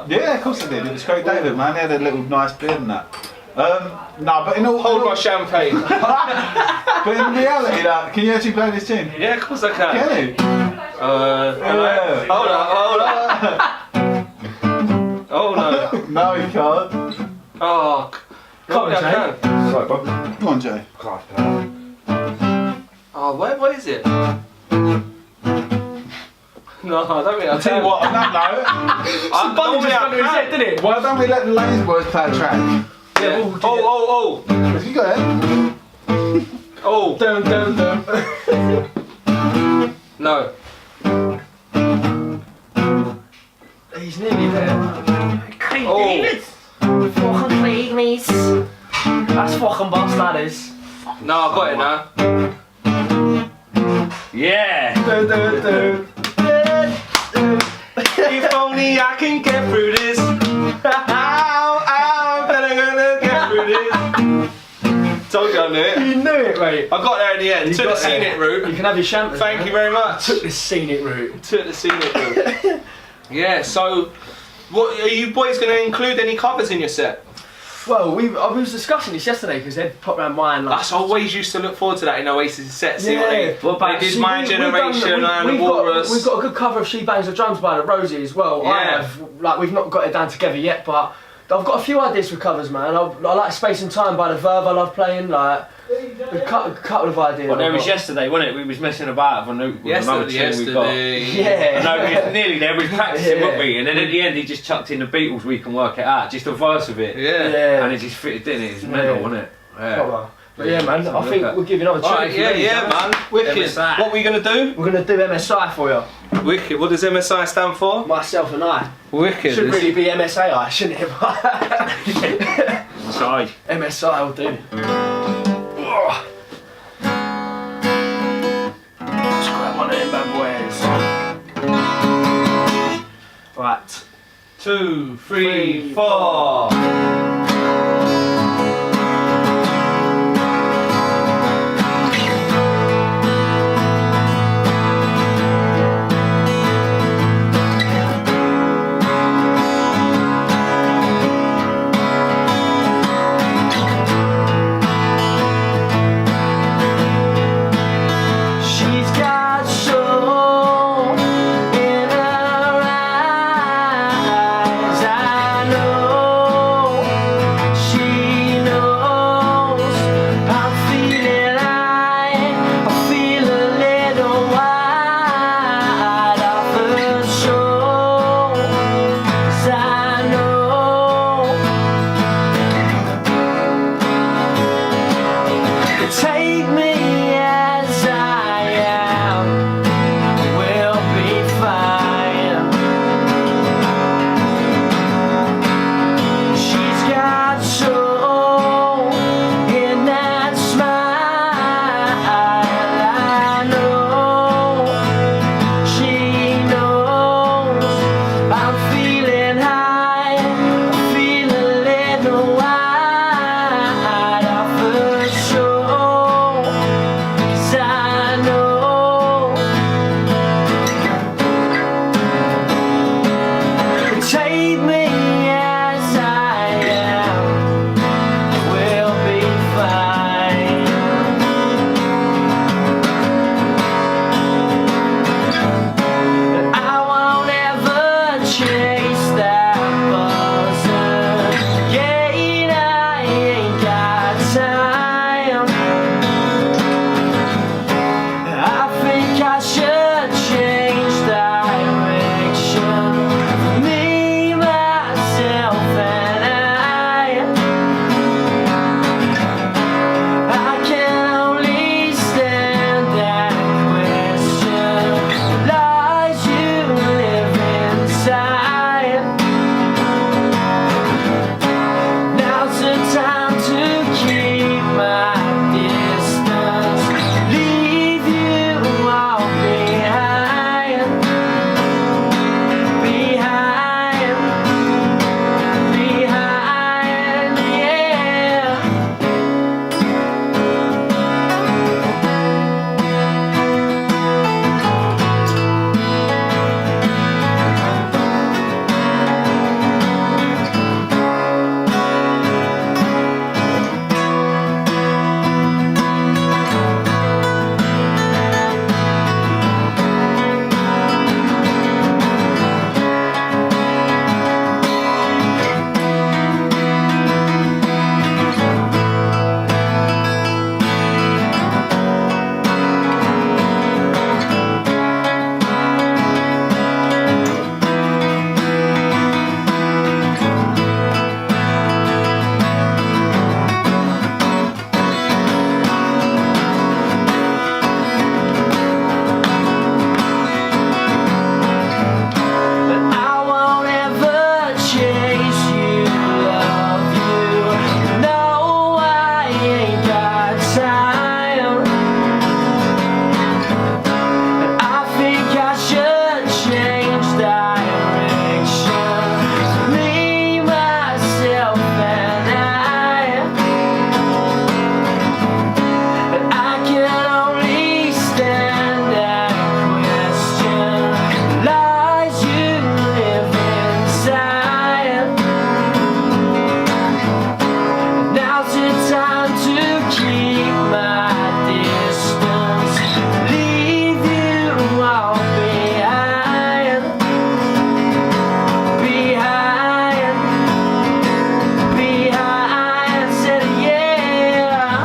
Yeah, of course I did. It was Craig David, man. He had a little nice beard and that. No, but in all... Hold my champagne. But in reality, like, can you actually play this tune? Yeah, of course I can. Can you? Yeah. Hold up. Oh no. No, you can't. Oh, Come on, I Jay. can. Sorry, Bob. Come on, Jay. Oh, what is it? No, I don't think I I'll tell you what, on that note, I don't think I can. did it? why don't we let the L.A.N.E.S boys play a track? Yeah. Oh. Have you got it? Oh. Dun, dun, dun. No. He's nearly there. Oh. Fucking pygmies. That's fucking boss, that is. No, I got it now. Yeah. Dun, dun, dun. If only I can get through this. I'm gonna get through this. Told you I knew it. You knew it, mate. I got there in the end. Took the got there. scenic route. You can have your champagne. Thank you very much. Took the scenic route. Took the scenic route. Yeah. So, what are you boys gonna include any covers in your set? Well, I was discussing this yesterday because Ed popped around mine. Like, That's always used to look forward to that in Oasis set. See what they did. See, My Generation and the Walrus. We've got a good cover of She Bangs the Drums by the Rosie as well. I have, like, we've not got it down together yet, but I've got a few ideas for covers, man. I like Space and Time by the Verve. I love playing, like, a couple of ideas. Well, there was yesterday, wasn't it? We was messing about with another tune we got. Yeah. No, we was nearly there. We was practicing, weren't we? And then at the end, he just chucked in the Beatles. We Can Work It Out, just a verse of it. Yeah. And it just fitted in. It's mental, wasn't it? Yeah. But yeah, man. I think we'll give you another Alright, tune. yeah, man. Wicked. MSI. What are we gonna do? We're gonna do MSI for you. Wicked. What does MSI stand for? Myself and I. Wicked. Should really be MSAI, shouldn't it? Sorry. MSI will do. Let's grab one of them bad boys. Right. 2, 3, 4. She's got soul in her eyes. I know take me as I am, we'll be fine. I won't ever chase that buzz again, I ain't got time. I think I should change direction. Me, myself, and I can only stand that question. Lies you live inside. Now's the time to keep my distance. Leave you all behind. Behind. Behind, yeah. I won't ever chase you, love you. No, I ain't got time. I think I should change direction. Me, myself, and I can only stand that question. Lies you live inside. Now's the time to keep my distance. Leave you all behind. Behind. Behind. Said yeah.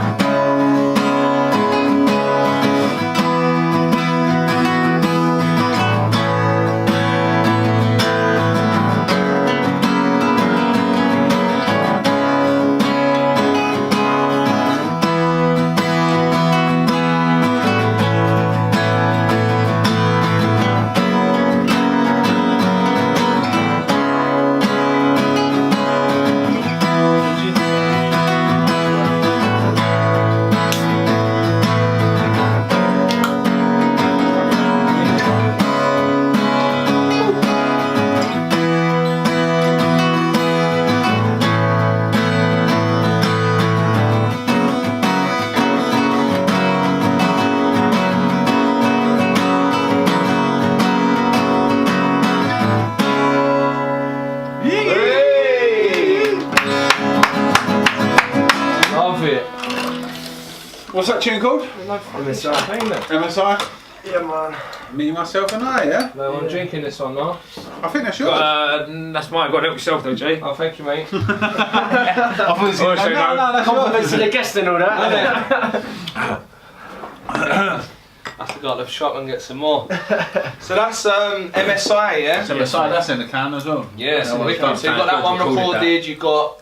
Love it. What's that tune called? MSI. MSI? Yeah, man. Me, myself, and I. Yeah. No, I'm drinking this one now. I think that's yours. That's mine. Got to help yourself though, Jay. Oh, thank you, mate. I thought it was Oh, so no. that's Compliments to the guest and all that. I forgot to shop and get some more. So that's MSI, yeah? So MSI, that's in the can as well. Yeah, so That we've one's got, so you've got that one recorded, you've got...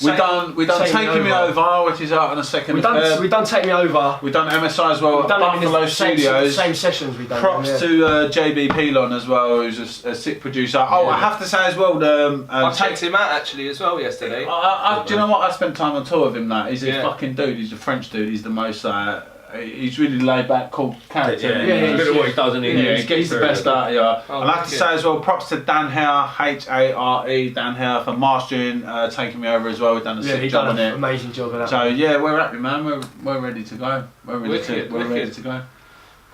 We've done Take Me Taking Me Over. Over, which is out on the 2nd We've of done, Feb. we've done Take Me Over. We've done MSI as well We've at done it in Buffalo the Studios. same sessions we've done. Props them, to JB Pelon as well, who's a sick producer. Oh, I have to say as well, I checked him out actually as well yesterday. do you know what? I spent time on tour with him. That he's a Yeah. fucking dude. He's a French dude. He's the most. He's really laid back, cool character. He's good at what he does, and he He's the best out here. Oh, and I have to say as well, props to Dan Hare, Hare, Dan Hare for mastering, taking me over as well. We've done a Yeah, sick he job done on an it. amazing job of that. So yeah, we're happy, man. We're ready to go. We're ready Wicked, to wicked. go.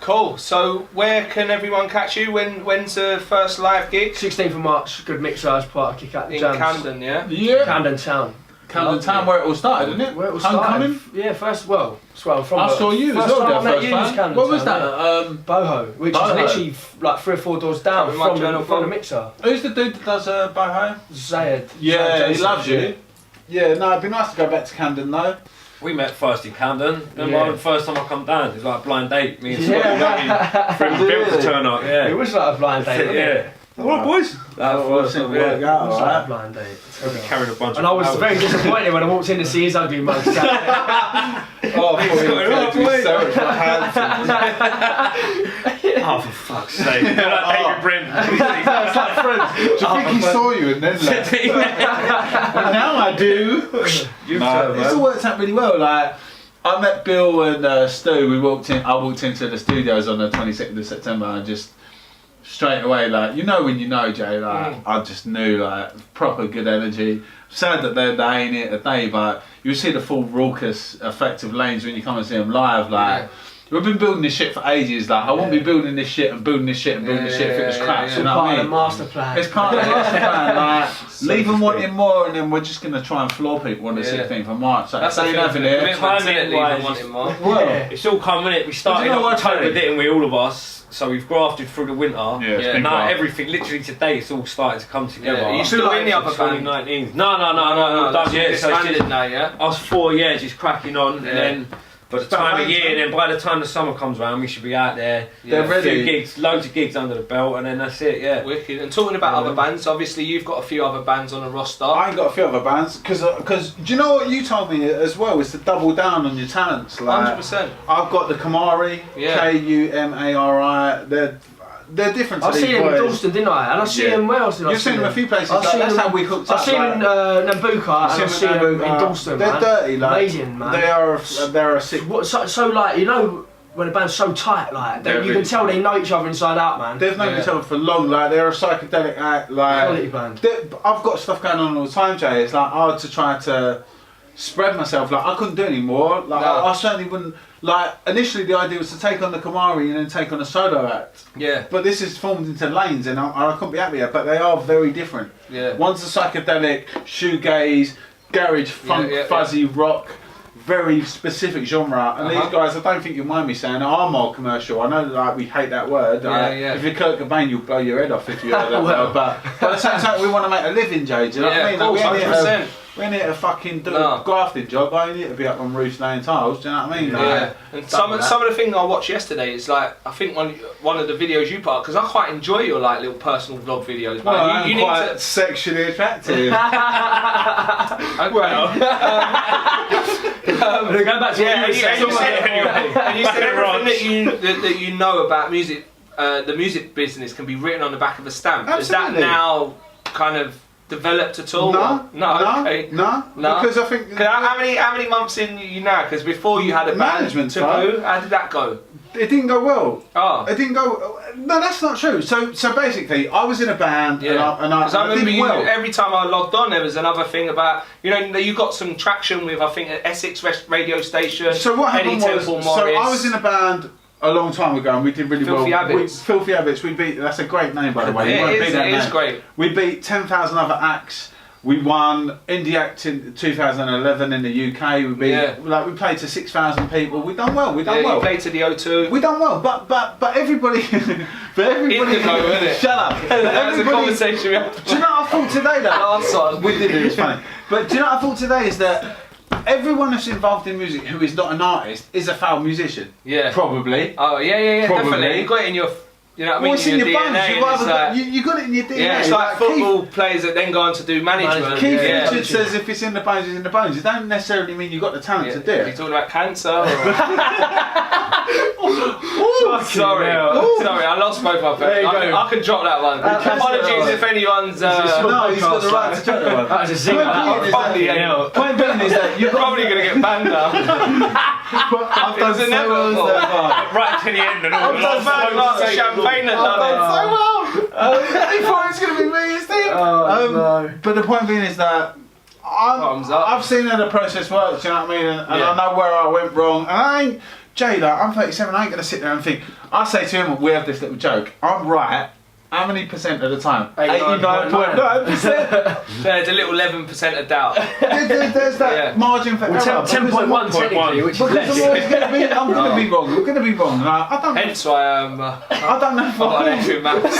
Cool. So where can everyone catch you? When's the first live gig? 16th of March, Good Mixer as part of Kick Out the In Jams. Camden, yeah? Yeah. Camden Town. Camden Town, where it all started, isn't it? Where it all Homecoming? started. Yeah, first, well, from I saw you as well time there I met first you was time. Camden What was Town, that? yeah. Boho, which Boho. is literally like 3 or 4 doors down from the Mixer. Who's the dude that does Boho? Zayed. Yeah, Zayed he Joseph, loves you. Yeah, no, it'd be nice to go back to Camden though. We met first in Camden. Then Yeah. the first time I come down, it was like a blind date. Me and Yeah. Scotty, friend Bill to turn up. It Yeah. was like a blind date, wasn't it? All right, boys. That first time, work yeah. out, It was like a alright. blind date. Carrying a bunch And of I was flowers. very disappointed when I walked in to see his ugly mug. Oh, I thought he was going to do so much more handsome. Oh, for fuck's sake. Like David Brent. It's like friends. Do you think he saw you and then left? Well, now I do. No, it's all worked out really well. Like, I met Bill and Stu. I walked into the studios on the 22nd of September and just straight away, like, you know when you know, Jay, like, I just knew, like, proper good energy. Sad that they ain't here today, but you see the full raucous effect of Lanes when you come and see them live, like. We've been building this shit for ages. Like, I wouldn't be building this shit and building this shit and building this shit if it was crap. It's You know part what I of the mean? master plan. It's part of the master plan. Like, leave them wanting more, and then we're just gonna try and floor people on the 16th of March. So That's if they ain't having it. Well, it's all coming in. We started you know in what, October, Terry? didn't we, all of us? So we've grafted through the winter. Yeah, it's been Now graft. everything, literally today, it's all starting to come together. Yeah, you still in the other band? 2019. No, done yet. So it's just, now, yeah? us 4 years just cracking on, and then by the time of year, and then by the time the summer comes around, we should be out there. They're A ready. few gigs, loads of gigs under the belt, and then that's it. Yeah. Wicked. And talking about other bands, obviously you've got a few other bands on the roster. I ain't got a few other bands because do you know what you told me as well? Is to double down on your talents. Like, 100%. I've got the Kamari, Yeah. Kumari. They're different to I these seen him in boys. Dalston, didn't I? And I see him where else did I You've see seen them a few places. I've Like, seen that's them- how we hooked up. I've seen him in Nambucca and I've seen him in Dalston, They're man. dirty, like Amazing, man. They're a sick. What, so like, you know, when a band's so tight, like, They're you really can tell they know each other inside out, man. They've known each other for long. Like, they're a psychedelic act. Like, Quality band. I've got stuff going on all the time, Jay. It's like hard to try to spread myself. Like, I couldn't do any more. Like, No. I certainly wouldn't. Like, initially the idea was to take on the Kamari and then take on a solo act. Yeah. But this is formed into lanes, and I couldn't be happier. But they are very different. Yeah. One's a psychedelic, shoegaze, garage, funk, fuzzy rock, very specific genre. And these guys, I don't think you'll mind me saying, are more commercial. I know, like, we hate that word. If you're Kurt Cobain, you'll blow your head off if you heard that word. But at the same time, we want to make a living, Jay. Do you know what I mean? Like, 100%. we ain't here to fucking do a grafting job. I ain't here to be up on roofs laying tiles. Do you know what I mean? Yeah. And some of the things I watched yesterday is like, I think one of the videos you put up, because I quite enjoy your like little personal vlog videos. Well, Man. You I'm need quite to. sexually attractive. Okay. Go back to Yeah, what you were saying. and you said everything that you know about music, the music business can be written on the back of a stamp. Is that Absolutely. now kind of developed at all? No. Okay. No. Because I think. How many months in you now? Because before you had a band, Management Taboo. How did that go? It didn't go well. Oh. It didn't go. No, that's not true. So basically, I was in a band, and I remember did you, well. every time I logged on, there was another thing about, you know, you got some traction with, I think, an Essex radio station. So what happened Eddie was, Temple so Morris. I was in a band a long time ago, and we did really Filthy well. Habits. Filthy Habits. We beat. That's a great name, by the way. You Yeah, won't it beat is, that it is name. great. We beat 10,000 other acts. We won Indie Act in 2011 in the UK. We beat, we played to 6,000 people. We done well. We done well. You played to the O2. We done well, but everybody, Indigo, innit? Shut up. That was a conversation we had. Do you know what I thought today though? Last one. We did it, it's funny. But do you know what I thought today is that everyone that's involved in music who is not an artist is a foul musician. Yeah. Probably. Oh, yeah, Probably. definitely. You got it in your, you know what I mean? Well, it's in your DNA, bones. and it's like, You got it in your DNA. yeah, it's like football players that then go on to do management. Keith yeah. Richards says if it's in the bones, it's in the bones. It don't necessarily mean you've got the talent to do Are you it. talking about cancer? Or... Sorry, hell. sorry, I lost both my There you pets. go. I can drop that one. Apologies if anyone's. No, he's got the right to judge that one. That was a zinger. Point being is that you're probably going to get banned now. I've It was done so inevitable. well so far. Right to the end and all. It's a bad glass of champagne that I've done done so well. He thought it was going to be me instead. No. But the point being is that Thumbs up. I've seen how the process works, you know what I mean? And I know where I went wrong. And I ain't, Jay, like, I'm 37, I ain't gonna sit there and think. I say to him, we have this little joke. I'm right. How many percent of the time? 89.9%. There's a little 11% of doubt. There's that margin for error. 10.1 technically, which is less. I'm gonna be wrong. We're gonna be wrong. Like, I don't. Hence why I don't know. I've got an A in maths.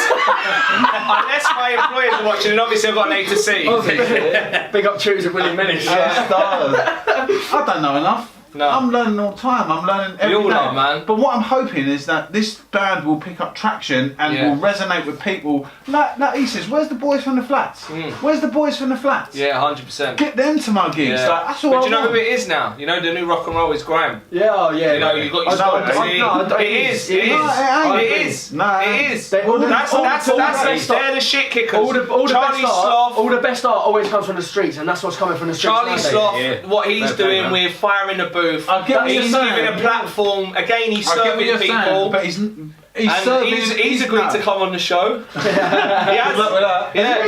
Unless my employers are watching, and obviously I've got an A to C. Big up tutors at William Millis. I don't know enough. No. I'm learning all the time. I'm learning every day. We all are, man. But what I'm hoping is that this band will pick up traction and will resonate with people. Like he says, where's the boys from the flats? Where's the boys from the flats? Yeah, 100%. Get them to my gigs. Yeah. Like, that's all but I do you know want. who it is now? You know the new rock and roll is grime. Yeah, oh yeah. You know, you got your Scotty. It is. They're the shit kickers. All the Charlie Sloth. All the best art always comes from the streets, and that's what's coming from the streets. Charlie Sloth, what he's doing with Fire in the Booth, he's giving a platform. Again, he's serving people. But he's agreed to come on the show. He has. Good luck with that. Yeah,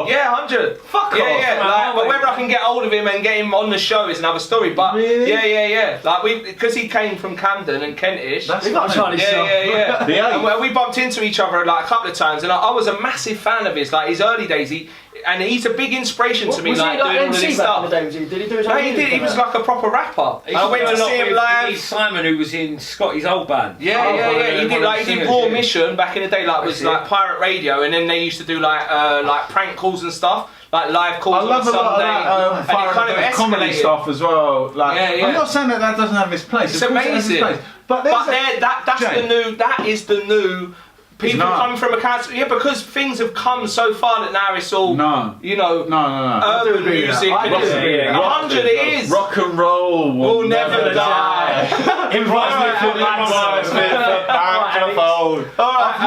yeah, 100. Fuck off. Like, but whether I can get hold of him and get him on the show is another story. But yeah. Like because he came from Camden and Kentish. That's Charlie Sloth. And we bumped into each other like a couple of times, and I was a massive fan of his. Like his early days, he's a big inspiration to me. Was like he doing all MC this back stuff. in the day? Did he do his own No, he did. He was like a proper rapper. I went to see him live. Simon, who was in Scotty's old band. He did Raw Mission back in the day. Like was like pirate radio, and then they used to do like prank calls and stuff. Like live calls on Sunday, and it kind of comedy stuff as well. Like, I'm not saying that doesn't have its place. It's amazing, but that is the new. People coming from a council, because things have come so far that now it's all, urban music. 100 it is. Rock and roll will never die. I've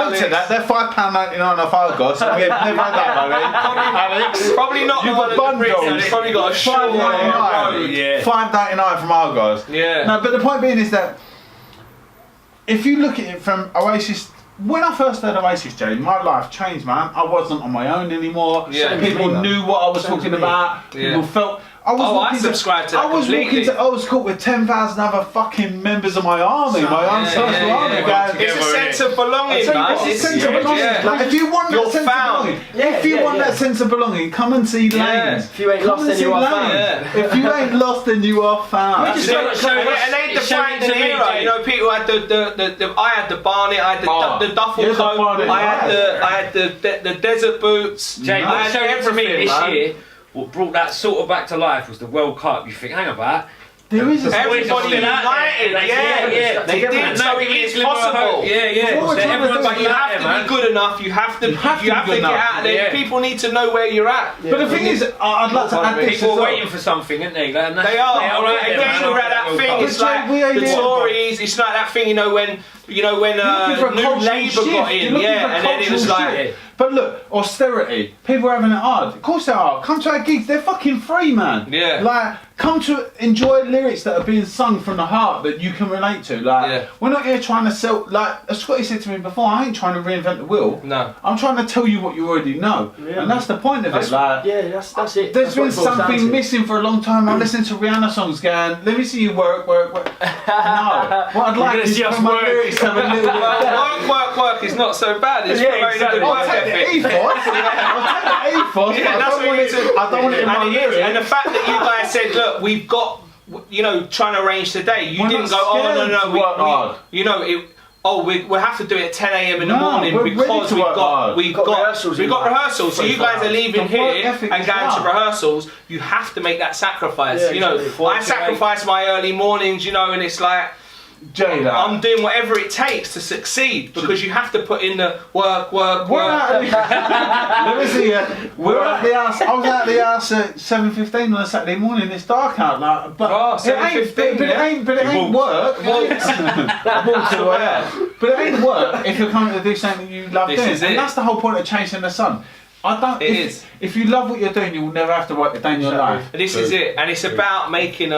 looked at that. They're £5.99 off Argos. We have never had that money. Alex, probably not. You've got bundles. It's probably got a £5.99 from Argos. Yeah. No, but the point being is that if you look at it from Oasis. When I first heard Oasis, Jay, my life changed, man. I wasn't on my own anymore. Yeah. People knew what I was talking about. People felt. I subscribed to that completely. Walking to Old School with 10,000 other fucking members of my army, my own social army. It's a sense of belonging, man. It's a sense of belonging. Like, if you want that sense of belonging, that sense of belonging, come and see L.A.N.E.S. If you ain't lost, then you are found. If you ain't lost, then you are found. And they defined an era. You know, people had I had the Barnet, I had the duffel coat, I had the desert boots. Jay, what showed to me this year, what brought that sort of back to life was the World Cup. You think, hang about. There is everybody united, they did, so it is possible. But you have to be good enough. You have to get out there. People need to know where you're at. But the thing is, I'd like to add this. People are waiting for something, aren't they? They are. Again, we're at that thing. It's like the Tories. It's like that thing, when New Labour got in, and then it was like. But look, austerity. People are having it hard. Of course they are. Come to our gigs. They're fucking free, man. Yeah. Like, come to enjoy lyrics that are being sung from the heart that you can relate to. Like, we're not here trying to sell. Like, as Scotty said to me before, I ain't trying to reinvent the wheel. No. I'm trying to tell you what you already know, and that's the point of it. Like, that's it. There's been something missing for a long time. I'm listening to Rihanna songs, going, "Let me see you work." No. What I'd like is for my lyrics to have a little bit. Work is not so bad. It's very good work ethic. I'll take the ethos. I don't want it in my lyrics. And the fact that you guys said, look, we've got, trying to arrange today. You didn't go, we'll have to do it at 10 a.m. in the morning because we've got rehearsals. So you guys are leaving here and going to rehearsals. You have to make that sacrifice. I sacrifice my early mornings, and it's like, I'm doing whatever it takes to succeed because you have to put in the work. Let me see. We're at the house. I was at the house at 7:15 on a Saturday morning. It's dark out, but it ain't work. But it ain't work if you're coming to do something you love doing, and that's the whole point of chasing the sun. If you love what you're doing, you will never have to work a day in your life. This is it, and it's about making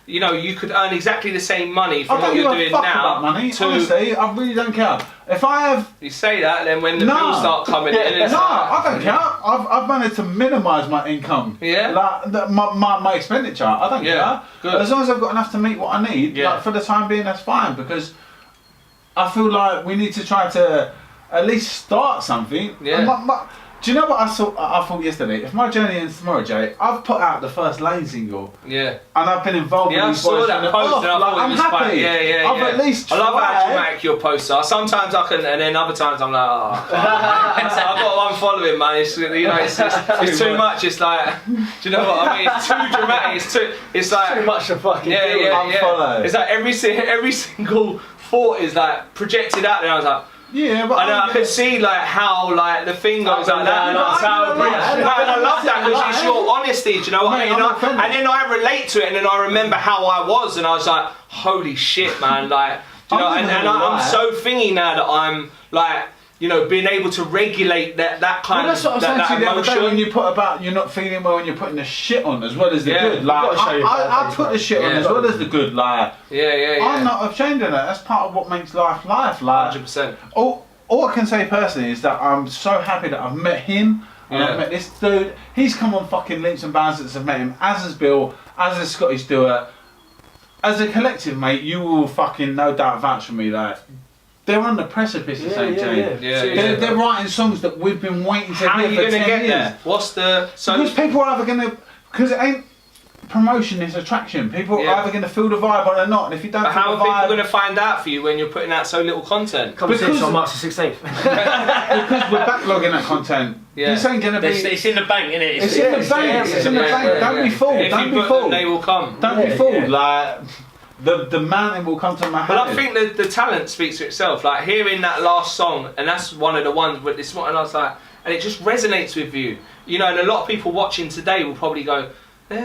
you know, you could earn exactly the same money I from what don't you're give a doing fuck now. about money. to- Honestly, I really don't care. If I have You say that, then when the No. bills start coming in, it's no, like, I don't care. I've managed to minimise my income. Yeah. Like my expenditure. I don't Yeah, care. good. As long as I've got enough to meet what I need, Yeah. like for the time being, that's fine. Because I feel like we need to try to at least start something. Yeah. And do you know what I thought yesterday? If my journey ends tomorrow, Jay, I've put out the first L.A.N.E single. yeah. And I've been involved Yeah, I with these saw boys that from the post off. and I Like, thought it I'm was happy. funny. Yeah. I've at least I love how tried. dramatic your posts are. Sometimes I can, and then other times I'm like, oh, so I've got to unfollow him, man. It's, you know, it's too much. It's like, do you know what I mean? It's too dramatic. It's like Too much to fucking yeah, deal with. yeah. Unfollow. It's like every single thought is like projected out there. I was like. Yeah, but And I could see like how like the thing goes like that, and I love that because it's your honesty. Do you know what I mean? And then I relate to it, and then I remember how I was, and I was like, holy shit, man! Like, do you know, and I'm so thingy now that I'm like, you know, being able to regulate that kind that's what I of was saying that to you the other day when emotion. you put about you're not feeling well when you're putting the shit on as well as the Yeah, good. you've Like gotta show your bad I days, put the man. shit on Yeah. as well as the good. Like Yeah. I'm not ashamed of that. That's part of what makes life. Like 100%. all I can say personally is that I'm so happy that I've met him and Yeah. I've met this dude. He's come on fucking Leaps and Bounds since I've met him. As has Bill. As has Scotty Stewart. As a collective, mate, you will fucking no doubt vouch for me. Like they're on the precipice of St. James. Yeah. They're writing songs that we've been waiting to How are hear you for gonna 10 get years. there? What's the Because people are either gonna, because it ain't promotion, it's attraction. People Yeah. are either gonna feel the vibe or they're not. And if you don't But feel how the are people vibe, going to find out for you when you're putting out so little content? Come and see us Because- on March the 16th. because we're backlogging that content, Yeah. this ain't gonna be. It's in the bank, innit? It's in the bank. It's in the bank. Don't be fooled. If Don't you be put them, fooled. they will come. Don't be Yeah, fooled. yeah. Like the mountain will come to my But head. I think the talent speaks for itself. Like hearing that last song, and that's one of the ones with this one, and I was like, and it just resonates with you. You know, and a lot of people watching today will probably go. Stuck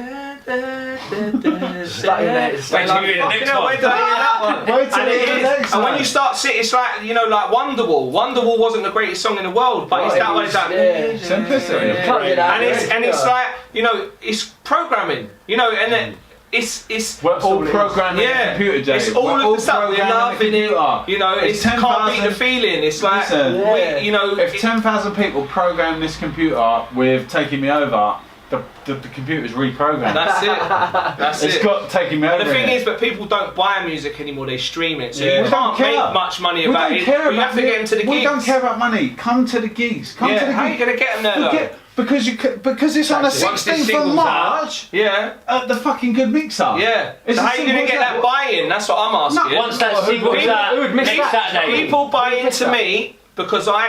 in there. It's Wait till like, you hear the Fucking next hell, one. wait till you hear that one. Wait till And you it hear is. the next And when one. you start sitting, it's like, you know, like Wonderwall. Wonderwall wasn't the greatest song in the world, but it's Right, that one. It's like, yeah. Simplicity. You can't get out and of it, it's yeah. like, you know, it's programming. You know, and then it's. We're all all it is. programming Yeah, the computer, Jay. it's all We're of the stuff we programming love the in it. computer. You know, It's it's can't beat 10,000 the feeling. It's like, Listen, Yeah. you know, If 10,000 people program this computer with taking me over, the computer's reprogrammed. that's it. That's It's it. got taking me over. And the thing in it. is, but people don't buy music anymore; they stream it, so Yeah. you We can't don't care. make much money we about don't it. care You about have to get them to the gigs. We don't care about money. Come to the gigs. Come to Yeah, the how are you gigs. going to get them there? Forget, because because it's on the Exactly. Once this 16th of single's March Yeah, at the fucking Good Mixer. yeah. It's So as how are you going simple to get as that buy-in? That's what I'm asking. Once that Who single's would- out who would miss next that? Saturday. People buy Who would miss into that? me because I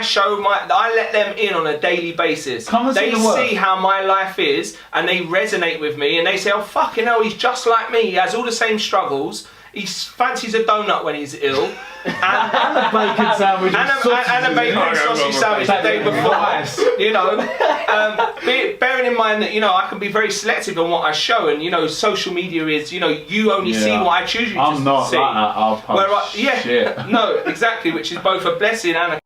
let them in on a daily basis. Come and see They the work. see how my life is and they resonate with me and they say, oh fucking hell, he's just like me. He has all the same struggles. He fancies a donut when he's ill. And a bacon sandwich. And a bacon and sausage sandwich the day before. Nice. You know, bearing in mind that, you know, I can be very selective on what I show, and you know, social media is, you know, you only see Yeah. what I choose you to I'm not see. like that. I'll post Where shit. no, exactly, which is both a blessing and a